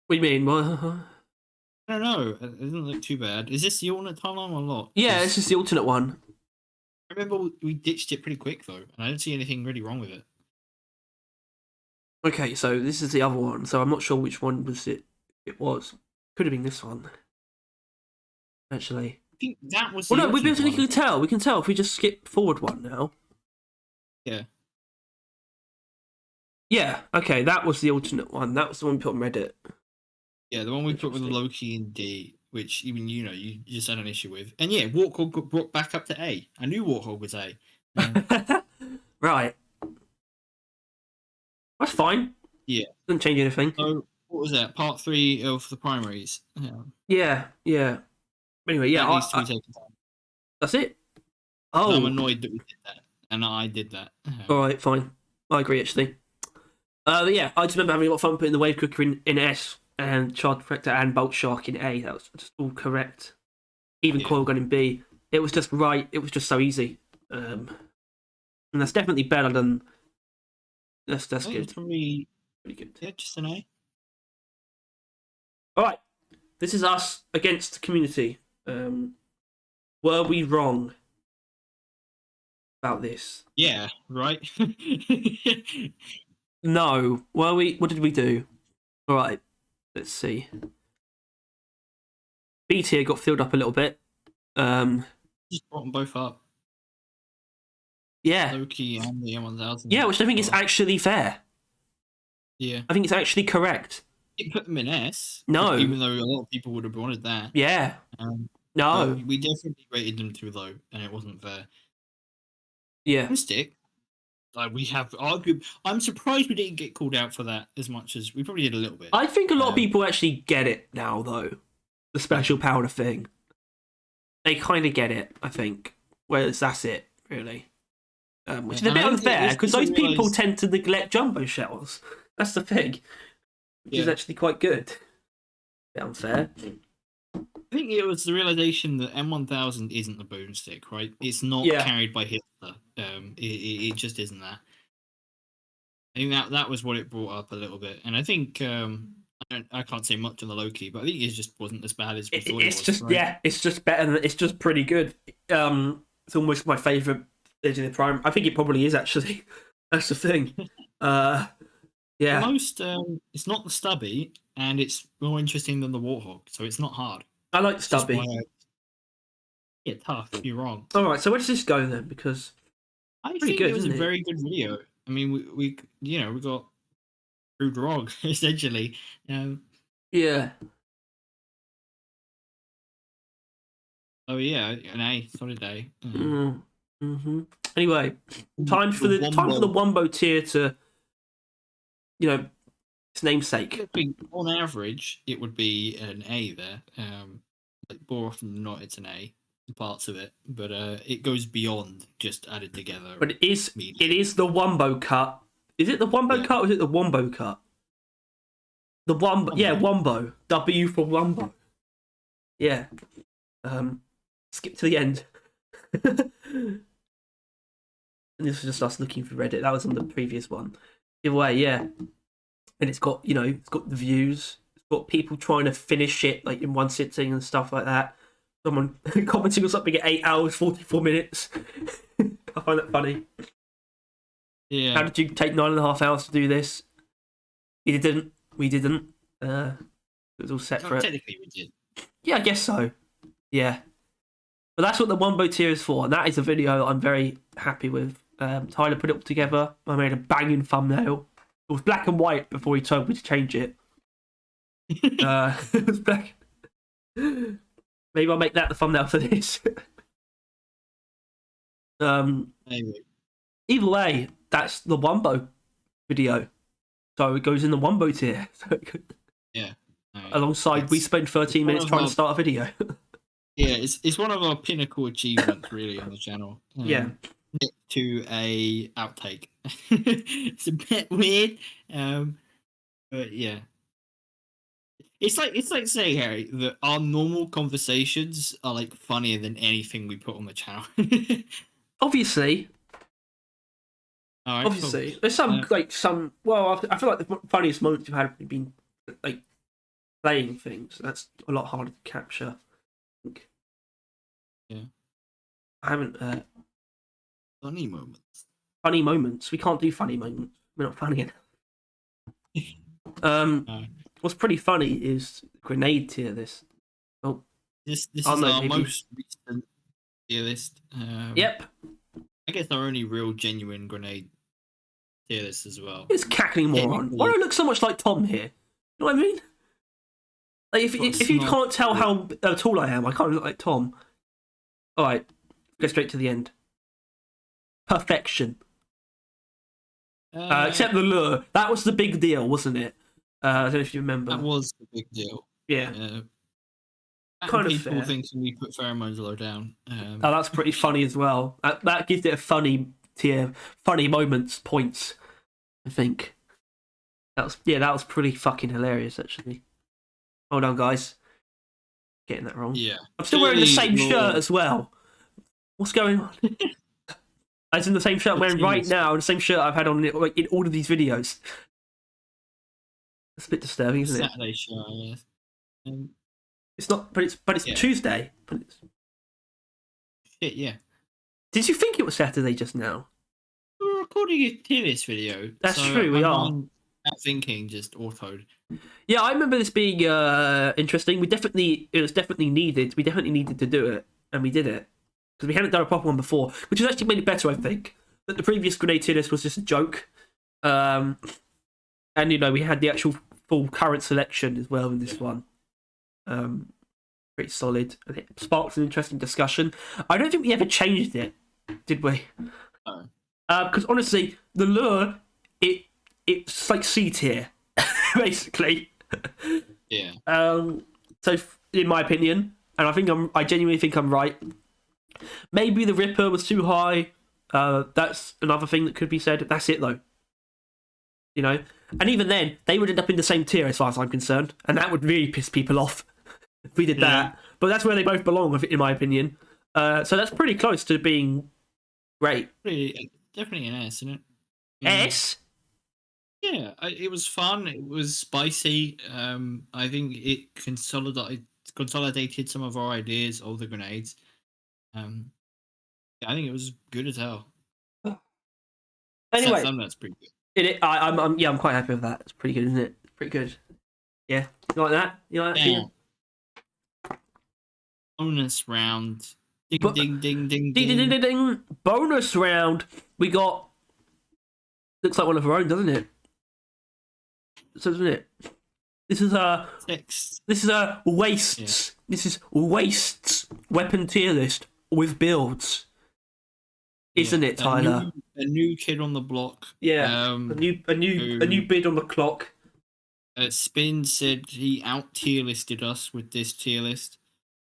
What do you mean? Well, I don't know. It doesn't look too bad. Is this the alternate timeline or not? yeah, this is the alternate one. I remember we ditched it pretty quick, though, and I don't see anything really wrong with it. Okay, so this is the other one. So I'm not sure which one was it. It was. Could have been this one. Actually. I think that was Well, the no, we alternate can one. tell. We can tell if we just skip forward one now. Yeah. Yeah, okay, that was the alternate one. That was the one we put on Reddit. Yeah, the one we put with Loki and D, which even you just had an issue with. And yeah, Warthog got brought back up to A. I knew Warthog was A. Right. That's fine. Yeah. Doesn't change anything. So, what was that? Part 3 of the primaries. Yeah. Anyway, yeah, That needs to be taken down. that's it. I'm Oh, annoyed that we did that. And I did that. alright, fine. I agree, actually. But yeah, I just remember having a lot of fun putting the Wave Cooker in S and Child Protector and Bolt Shark in A. That was just all correct. Even Yeah. Coil Gun in B. It was just right. It was just so easy. And that's definitely better than... That's I think good. it's probably, Pretty good. yeah, just an A. Alright. This is us against the community. Were we wrong about this? Yeah, right? No. Were we? What did we do? Alright. Let's see. B tier got filled up a little bit. Just brought them both up. Yeah. Loki and the M1000. Yeah, which I think is actually fair. Yeah. I think it's actually correct. It put them in S. No. Even though a lot of people would have wanted that. Yeah. But No. we definitely rated them too low, and it wasn't fair. Yeah. Stick. Like we have argued. I'm surprised we didn't get called out for that as much as we probably did a little bit. I think a lot of people actually get it now, though. The special powder thing. They kind of get it, I think. Whereas that's it, really. Which is a And bit I think unfair, it's because also those people realised- tend to neglect jumbo shells. That's the thing. Which is Yeah. actually quite good. Bit unfair. I think it was the realization that M1000 isn't the boomstick, right? It's not Yeah. carried by Hitler. It just isn't that. I think that was what it brought up a little bit, and I think I can't say much on the Loki, but I think it just wasn't as bad as we thought it It's was. just right? yeah, it's just better than it's just pretty good. It's almost my favourite Legendary Prime. I think it probably is actually. That's the thing. Yeah. The most it's not the stubby, and it's more interesting than the Warthog, so it's not hard. I like It's just Stubby. why yeah, tough. You're wrong. Alright, so where does this go then? Because I Pretty think good, it was a isn't it? very good video. I mean, we we got proved wrong essentially. yeah. Oh yeah, an A, solid A. Mm-hmm. Anyway, time for the Wombo tier to its namesake. I think on average, it would be an A there. Like more often than not, it's an A. Parts of it, but it goes beyond just added together. But it is immediately. the Wombo cut. Is it the Wombo Yeah. cut or is it the Wombo cut? The Wombo, yeah, Wombo. W for Wombo. Yeah. Skip to the end. This is just us looking for Reddit. That was on the previous one. Either way, yeah. And it's got, it's got the views. It's got people trying to finish it like in one sitting and stuff like that. Someone commenting on something at 8 hours 44 minutes. I find that funny. Yeah. How did you take 9.5 hours to do this? You didn't. We didn't. It was all Oh, separate. technically, we did. Yeah, I guess so. Yeah. But that's what the Wombo tier is for, and that is a video I'm very happy with. Tyler put it all together. I made a banging thumbnail. It was black and white before he told me to change it. It was black. Maybe I'll make that the thumbnail for this. Anyway. Either way, that's the Wombo video. So it goes in the Wombo tier. Yeah. Alongside, we spent 13 minutes trying to start a video. Yeah, it's one of our pinnacle achievements, really, on the channel. Yeah. Next to a outtake. It's a bit weird, but yeah. It's like saying, Harry, that our normal conversations are like funnier than anything we put on the channel. Obviously, All right, obviously, cool. there's some. Well, I feel like the funniest moments you've had have been like playing things. That's a lot harder to capture. I think. Yeah. I haven't. Funny moments. Funny moments. We can't do funny moments. We're not funny enough. No. What's pretty funny is grenade tier list. Oh, This is Oh, no, our maybe- most recent tier list. yep. I guess our only real genuine grenade tier list as well. It's cackling moron. Why do I look so much like Tom here? You know what I mean? Like if you What's can't tell how tall I am, I can't look like Tom. All right, go straight to the end. Perfection. Except the lure. That was the big deal, wasn't it? I don't know if you remember. that was the big deal. Yeah. Kind of people fair. thinking we put pheromones low down. Oh, that's pretty funny as well. That gives it a funny tier, funny moments points. I think. That was pretty fucking hilarious actually. Hold on, guys. Getting that wrong. Yeah. I'm still wearing the Clearly same your- shirt as well. What's going on? As in the same shirt I'm wearing right now, the same shirt I've had on like in all of these videos. That's a bit disturbing, isn't it? Saturday show, I guess. It's not, but it's Yeah. Tuesday. But Shit, yeah. did you think it was Saturday just now? We're recording a tier list video. That's so true, we my are. mind, That thinking just autoed. Yeah, I remember this being interesting. It was definitely needed. We definitely needed to do it, and we did it because we hadn't done a proper one before, which has actually made it better, I think. But the previous grenade tier list was just a joke, and we had the actual full current selection as well in this one. Pretty solid, and it sparked an interesting discussion. I don't think we ever changed it, did we? No. Because honestly, the lure, it's like C tier, basically. Yeah. So in my opinion, and I genuinely think I'm right. Maybe the Ripper was too high. That's another thing that could be said. That's it though. And even then, they would end up in the same tier as far as I'm concerned, and that would really piss people off if we did that. But that's where they both belong, in my opinion. So that's pretty close to being great. Definitely an S, isn't it? S. Yeah, it was fun. It was spicy. I think it consolidated some of our ideas of the grenades. I think it was good as hell. Anyway, That's pretty good. I'm quite happy with that. It's pretty good, isn't it? It's pretty good. Yeah, you like that? You like that? Yeah. Ian? Bonus round. Ding, But- ding, ding, ding, Ding, ding, ding, ding, ding. Bonus round. We got. Looks like one of our own, doesn't it? So doesn't it? This is a. Six. This is a wastes. This is wastes weapon tier list with builds. Isn't Yeah, it, Tyler? A new kid on the block. Yeah. a new bid on the clock. Spin said he out tier listed us with this tier list.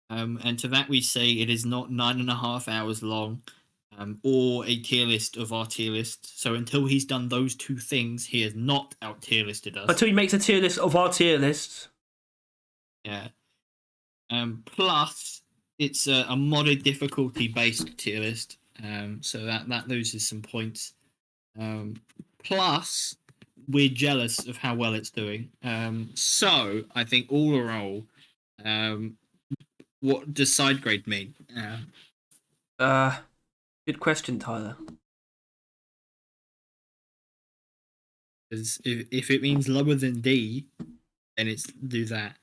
And to that we say it is not 9.5 hours long, or a tier list of our tier list. So until he's done those two things, he has not out tier listed us. Until he makes a tier list of our tier lists. Yeah. Plus, it's a modded difficulty based tier list. So that loses some points. Plus, we're jealous of how well it's doing. So I think all in all, what does side grade mean? Good question, Tyler. Because if it means lower than D, then it's do that.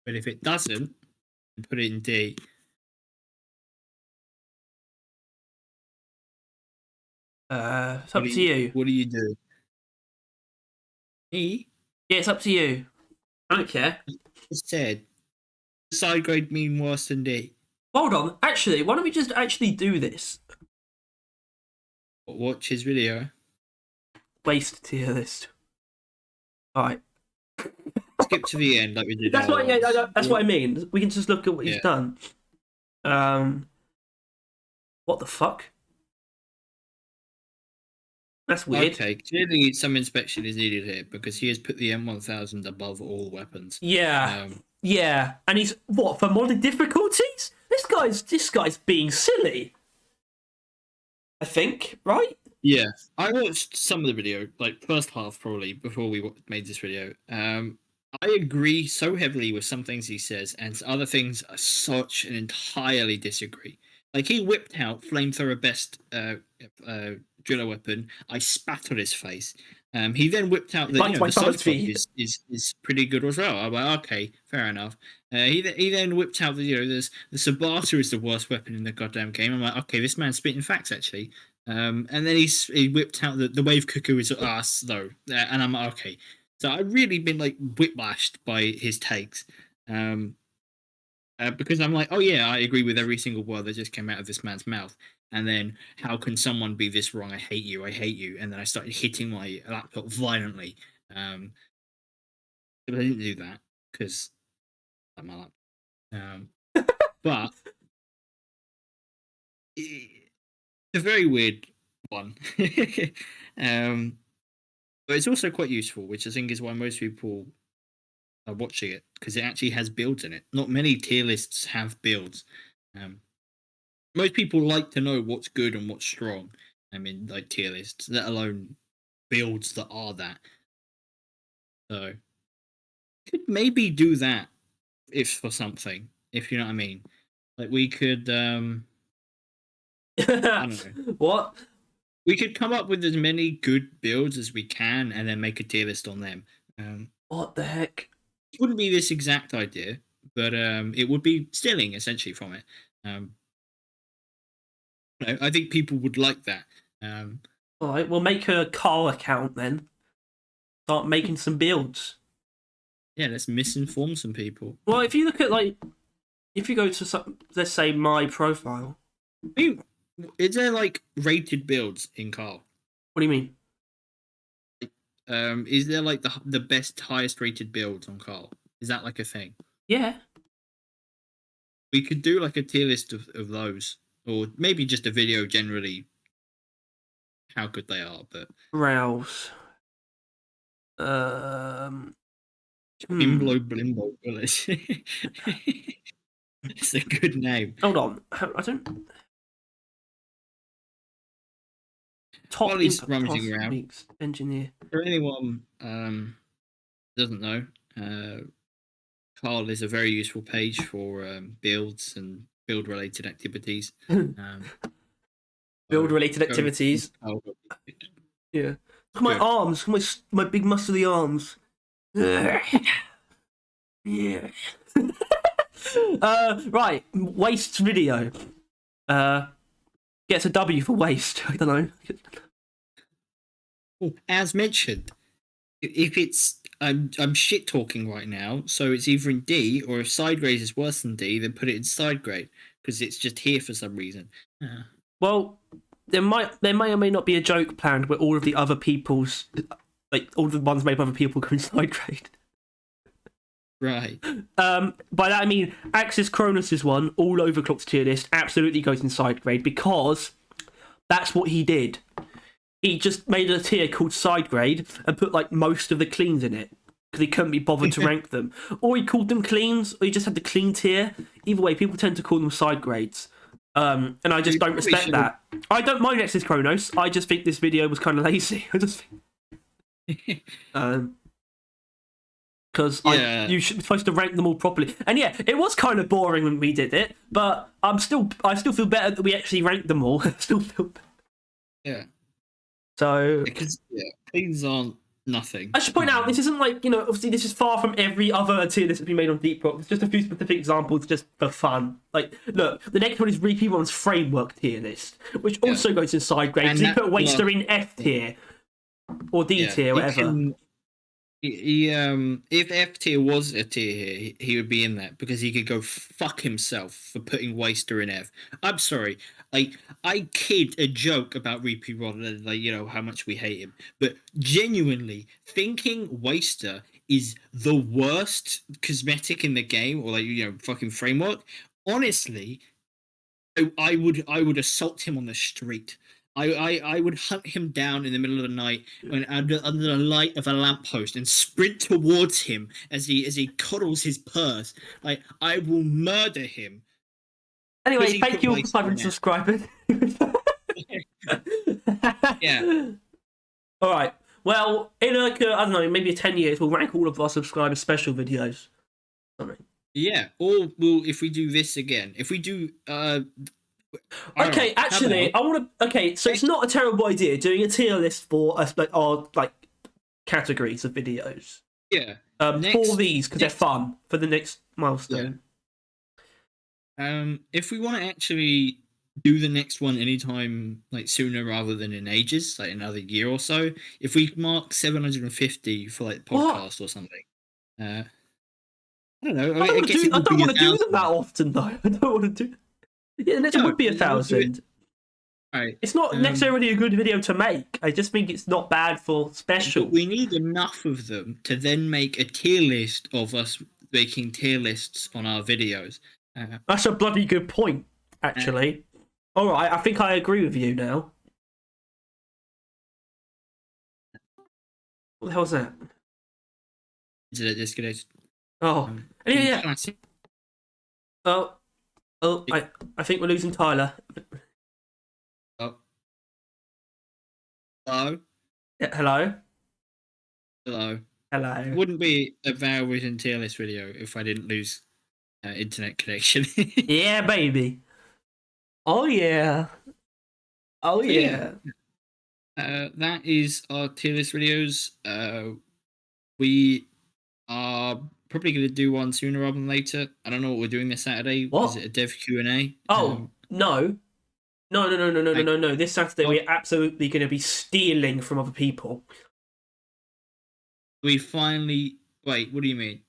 But if it doesn't, then put it in D. It's up to you. What do you do? Me? Yeah, it's up to you. I don't care. Just said, does side grade mean worse than D? Hold on. Actually, why don't we just actually do this? Watch his video. Waste tier list. Alright. Skip to the end like we did. That's what. Yeah, that's what I mean. We can just look at what he's done. What the fuck? That's weird. Okay, clearly some inspection is needed here because he has put the M1000 above all weapons. Yeah, yeah, and he's what for modded difficulties? This guy's being silly. I think, right? Yeah, I watched some of the video, like first half probably before we made this video. I agree so heavily with some things he says, and other things are such an entirely disagree. Like he whipped out flamethrower best driller weapon. I spat on his face. He then whipped out the is pretty good as well. I'm like, okay, fair enough. He then whipped out the Sabata is the worst weapon in the goddamn game. I'm like, okay, this man's spitting facts actually. And then he whipped out the wave cuckoo is slow, and I'm like, okay. So I've really been like whiplashed by his takes. Because I'm like, oh yeah, I agree with every single word that just came out of this man's mouth. And then, how can someone be this wrong? I hate you. And then I started hitting my laptop violently. But I didn't do that because I'm my laptop. But it's a very weird one. But it's also quite useful, which I think is why most people are watching it, because it actually has builds in it. Not many tier lists have builds. Most people like to know what's good and what's strong. I mean, like tier lists, let alone builds that are that. So, could maybe do that if for something, if you know what I mean. Like we could, I don't know. What? We could come up with as many good builds as we can, and then make a tier list on them. What the heck? It wouldn't be this exact idea, but it would be stealing essentially from it. I think people would like that. All right, we'll make a Carl account then. Start making some builds. Yeah, let's misinform some people. Well, if you look at if you go to let's say my profile. Is there like rated builds in Carl? What do you mean? Is there like the best, highest rated builds on Carl? Is that like a thing? Yeah. We could do like a tier list of those, or maybe just a video generally how good they are. But Browse. Bimbo Blimbo Bullets. It's a good name. Hold on, I don't. Top While he's rummaging around, engineer. for anyone doesn't know, Carl is a very useful page for builds and build related activities. Build related activities. Yeah. Look at my arms, my big muscly arms. Yeah. Right, waste video. Gets a W for waste. I don't know. As mentioned, if it's I'm shit talking right now, so it's either in D, or if side grade is worse than D, then put it in side grade because it's just here for some reason. Well, there may or may not be a joke planned where all of the other people's, like all the ones made by other people, go in side grade. Right. By that I mean Axis Cronus's one, all overclocked tier list, absolutely goes in side grade because that's what he did. He just made a tier called side grade and put like most of the cleans in it because he couldn't be bothered to rank them. Or he called them cleans, or he just had the clean tier. Either way, people tend to call them side grades. And I just You don't probably respect should've- that. I don't mind X's Chronos. I just think this video was kind of lazy. I just think, because Yeah. you should be supposed to rank them all properly. And yeah, it was kind of boring when we did it, but I still feel better that we actually ranked them all. I still feel. Yeah. So Because things aren't nothing. I should point out, this isn't like, obviously this is far from every other tier list that's been made on Deep Rock. It's just a few specific examples just for fun. Like, look, the next one is Reapy One's framework tier list, which also goes inside grades. And He that- put Waster in F tier or D tier, you whatever. can- if F tier was a tier here, he would be in that because he could go fuck himself for putting Waster in F. I'm sorry, like I kid a joke about Reapy Rod, like how much we hate him, but genuinely thinking Waster is the worst cosmetic in the game or fucking framework. Honestly, I would assault him on the street. I would hunt him down in the middle of the night under the light of a lamppost and sprint towards him as he coddles his purse. Like I will murder him. Anyway, Because he thank put you all for Waster 500 in F. subscribers. Yeah. All right. Well, in I don't know, maybe 10 years, we'll rank all of our subscriber special videos. Something. Yeah. Or if we do this again, if we do Okay, actually, I want to. Okay, so it's not a terrible idea doing a tier list for us, our categories of videos. yeah. For Next- these because they're fun for the next milestone. If we want to actually do the next one anytime sooner rather than in ages, like another year or so, if we mark 750 for podcast or something, I don't know. I don't want to do them that often though. I don't want to do. Yeah, the next one would be 1,000. Right. It's not necessarily a good video to make. I just think it's not bad for special. But we need enough of them to then make a tier list of us making tier lists on our videos. That's a bloody good point, actually. All right, I think I agree with you now. What the hell was that? Is it disconnected? Oh, yeah. Classic. Oh, I think we're losing Tyler. Oh. Hello. Yeah, hello. Hello. Hello. It wouldn't be a Vision tier list video if I didn't lose internet connection. Yeah, baby. Oh yeah. Oh yeah. That is our tier list videos. We are probably going to do one sooner rather than later. I don't know what we're doing this Saturday. What? Is it a dev Q&A? Oh no. No. This Saturday we're absolutely going to be stealing from other people. We finally... Wait, what do you mean?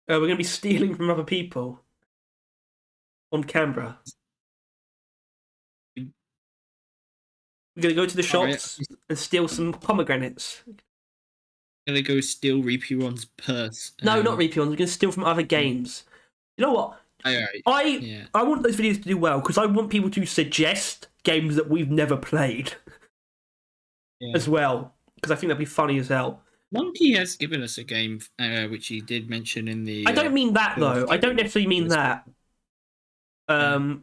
We're going to be stealing from other people on camera. We're going to go to the shops and steal some pomegranates. Gonna go steal Reapy Ron's purse. No, not Reapy ones. We're going to steal from other games. You know what? I want those videos to do well because I want people to suggest games that we've never played as well because I think that'd be funny as hell. Monkey has given us a game which he did mention in the... I don't mean that though. I don't necessarily mean that. But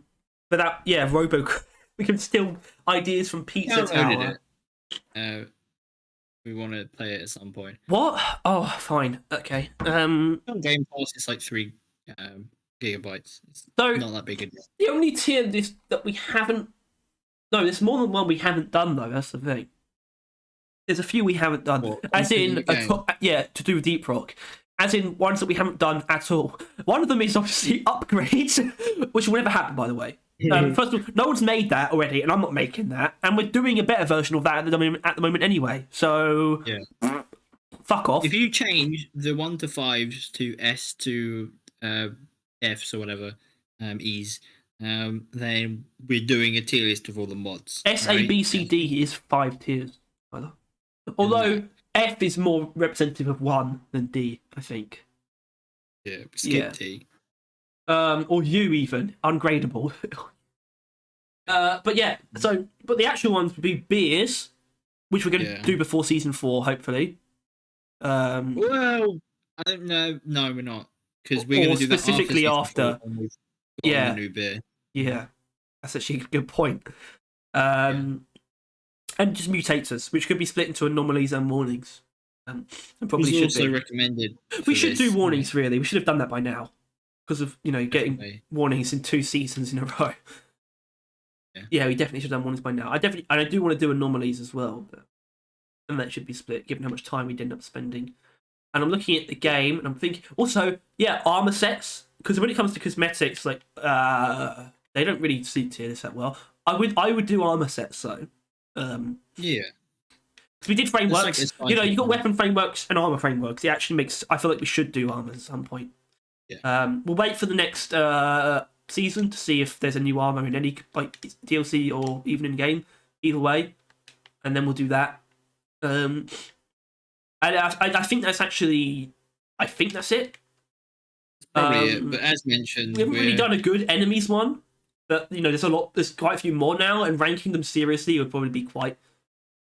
that, yeah, we can steal ideas from Pizza Tower. We want to play it at some point. What? Oh, fine. Okay. On Game Pass, it's like 3 gigabytes. It's So not that big a deal. the only tier list that we haven't. No, there's more than one we haven't done though. That's the thing. There's a few we haven't done, What, as in to do with Deep Rock, as in ones that we haven't done at all. One of them is obviously upgrades, which will never happen, by the way. First of all, no one's made that already, and I'm not making that, and we're doing a better version of that at the moment anyway. So, fuck off. If you change the 1 to 5s to S to Fs or whatever, E's, then we're doing a tier list of all the mods. S, A, B, C, D is 5 tiers. Although F is more representative of 1 than D, I think. Yeah, skip T. Or U even, ungradable. But yeah, but the actual ones would be beers, which we're going to do before season 4, hopefully. Well, I don't know. No, we're not, because we're going to do that specifically after. A new beer. Yeah. That's actually a good point. And just mutators, which could be split into anomalies and warnings. And probably was should also be. recommended. We for should do this, warnings. Really, we should have done that by now, because of getting definitely. warnings in 2 seasons in a row. Yeah, we definitely should have done warnings by now. I do want to do anomalies as well, and that should be split given how much time we'd end up spending. And I'm looking at the game, and I'm thinking also, armor sets, because when it comes to cosmetics, like they don't really suit tier list that well. I would do armor sets though. Yeah. Because we did frameworks. It's like You got weapon frameworks and armor frameworks. It actually makes. I feel like we should do armor at some point. Yeah. We'll wait for the next season to see if there's a new armor in any like DLC or even in game. Either way, and then we'll do that. And I think that's actually. I think that's it. Probably it. But as mentioned, we haven't really done a good enemies one. But there's a lot. There's quite a few more now, and ranking them seriously would probably be quite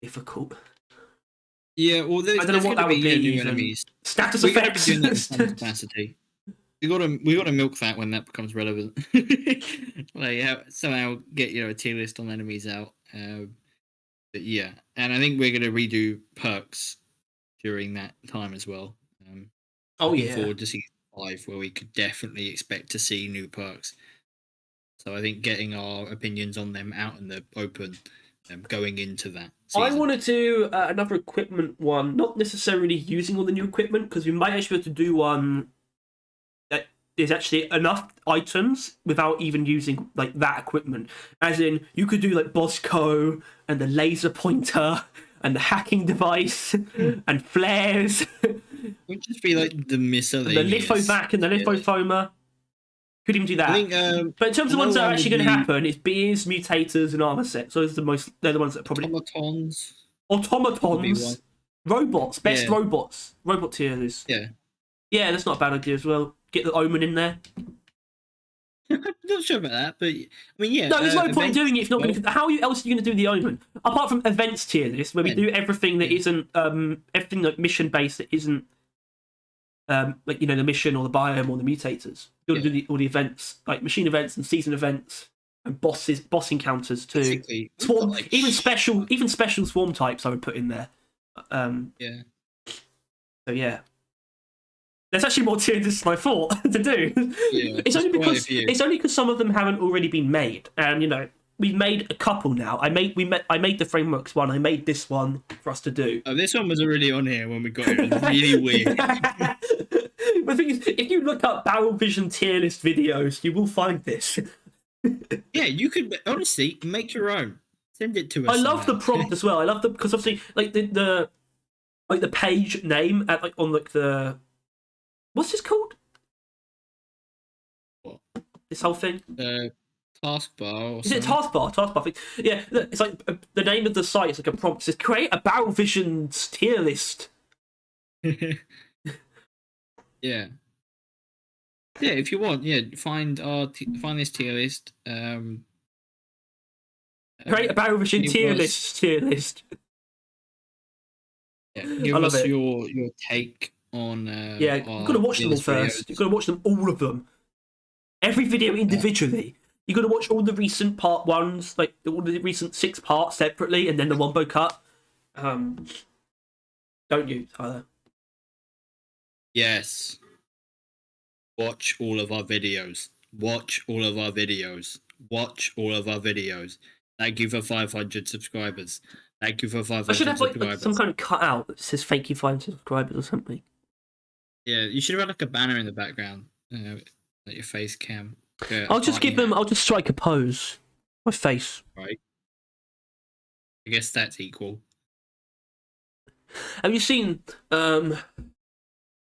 difficult. Yeah, well, I don't know what that would be. New Even. enemies. Status We gotta be effects. doing that in some capacity. We gotta milk that when that becomes relevant. Like somehow get a tier list on enemies out. But yeah, and I think we're gonna redo perks during that time as well. Looking forward to season 5, where we could definitely expect to see new perks. So I think getting our opinions on them out in the open, going into that season. I want to do another equipment one, not necessarily using all the new equipment, because we might actually be able to do one that is actually enough items without even using like that equipment. As in, you could do like Bosco and the laser pointer and the hacking device and flares. It would just be like the miscellaneous. The lithovac and the lithofoamer. Could even do that. I think, but in terms of ones that are actually going to happen, it's beers, mutators, and armor sets. So they're the ones that probably automatons, robots, best robots, robot tiers. Yeah, that's not a bad idea as well. Get the Omen in there. I'm not sure about that, but I mean, yeah. No, there's no point doing it if not going to. How else are you going to do the Omen apart from events tier list, where we do everything that isn't everything like mission based that isn't like the mission or the biome or the mutators. You got to do all the events, like machine events and season events and boss encounters too. Basically, Swarm, even special swarm types I would put in there. Yeah. So yeah, there's actually more tier lists than I thought to do. Yeah, it's only because some of them haven't already been made, and we've made a couple now. I made the frameworks one. I made this one for us to do. Oh, this one was already on here when we got it. It was really weird. But the thing is, if you look up Barrel Vision tier list videos, you will find this. Yeah, you could honestly make your own. Send it to us. I love the prompt as well. I love because obviously like the page name at like on like the what's this called? What? This whole thing. Taskbar. Is it taskbar? Taskbar. Yeah, it's like the name of the site is like a prompt. It says create a Barrel Vision's tier list. Yeah. Yeah, if you want, find this tier list. Create a Barrel Vision tier list. Yeah, give us your take on. You've got to watch them all first. You've got to watch them all of them. Every video individually. You've got to watch all the recent part ones, like all the recent 6 parts separately, and then the Wombo cut. Don't you, Tyler? Yes. Watch all of our videos. Watch all of our videos. Watch all of our videos. Thank you for 500 subscribers. Thank you for 500 I should have subscribers. like some kind of cutout that says "Thank you 500 subscribers" or something. Yeah, you should have had like a banner in the background, like your face cam. I'll just give them. I'll just strike a pose. My face. Right. I guess that's equal. Have you seen from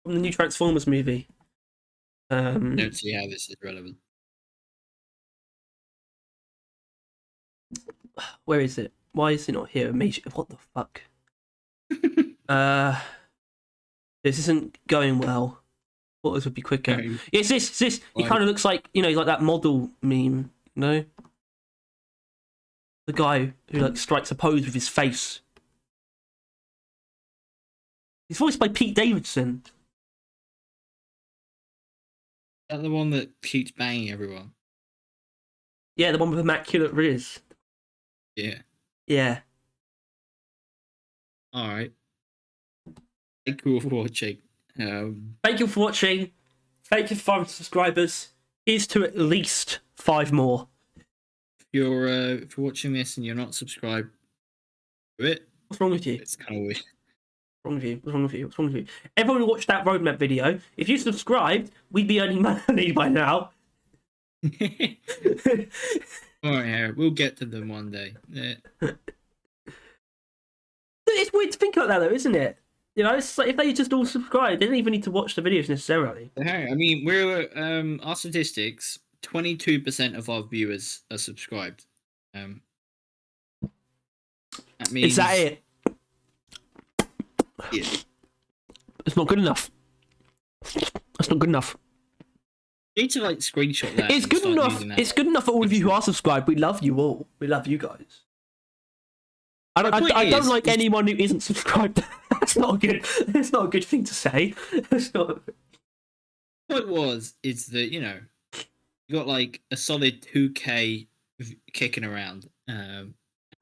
the new Transformers movie? I don't see how this is relevant. Where is it? Why is it not here? What the fuck? This isn't going well. Thought this would be quicker. No. It's this. He kind of looks like like that model meme. The guy who like strikes a pose with his face. He's voiced by Pete Davidson. Is that the one that keeps banging everyone? Yeah, the one with immaculate Riz. Yeah. Yeah. All right. Thank you for watching. Thank you for watching. Thank you for 5 subscribers. Here's to at least 5 more. If you're watching this and you're not subscribed to it, What's wrong with you? it's kind of weird. What's wrong with you? What's wrong with you? What's wrong with you? Everyone who watched that roadmap video, if you subscribed, we'd be earning money by now. All right, Harry, we'll get to them one day. Yeah. It's weird to think about that, though, isn't it? You know, it's like if they just all subscribed, they don't even need to watch the videos necessarily. Harry, I mean, we're our statistics. 22% of our viewers are subscribed. That means Is that it? Yeah. It's not good enough. That's not good enough. You need to like screenshot that. It's and good start enough. using that. It's good enough for all of you who are subscribed. We love you all. We love you guys. I My point don't is- like anyone who isn't subscribed. That's not a good. That's not a good thing to say. That's not. What is that you got like a solid 2K kicking around, and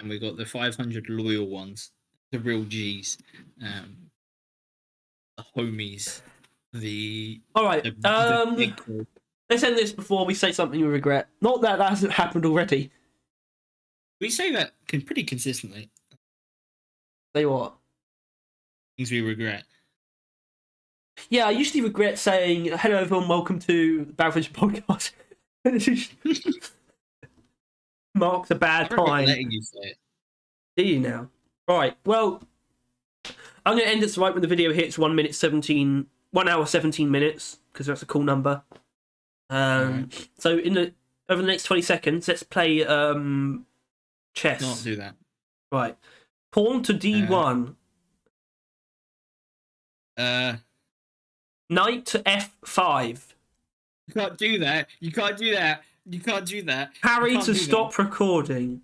we got the 500 loyal ones, the real G's, the homies, the All right. the big crew. Let's end this before we say something we regret. Not that that hasn't happened already. We say that pretty consistently. Say what? Things we regret. Yeah, I usually regret saying hello everyone, welcome to the Battlefish podcast. Marks a bad I regret time. letting you say it. Do you now? Right. Well, I'm gonna end this right when the video hits 1 hour 17 minutes because that's a cool number. So over the next 20 seconds, let's play chess. Not do that. Right. Pawn to D1. Knight to F5. You can't do that. You can't do that. You can't do that. Harry You can't to do stop recording.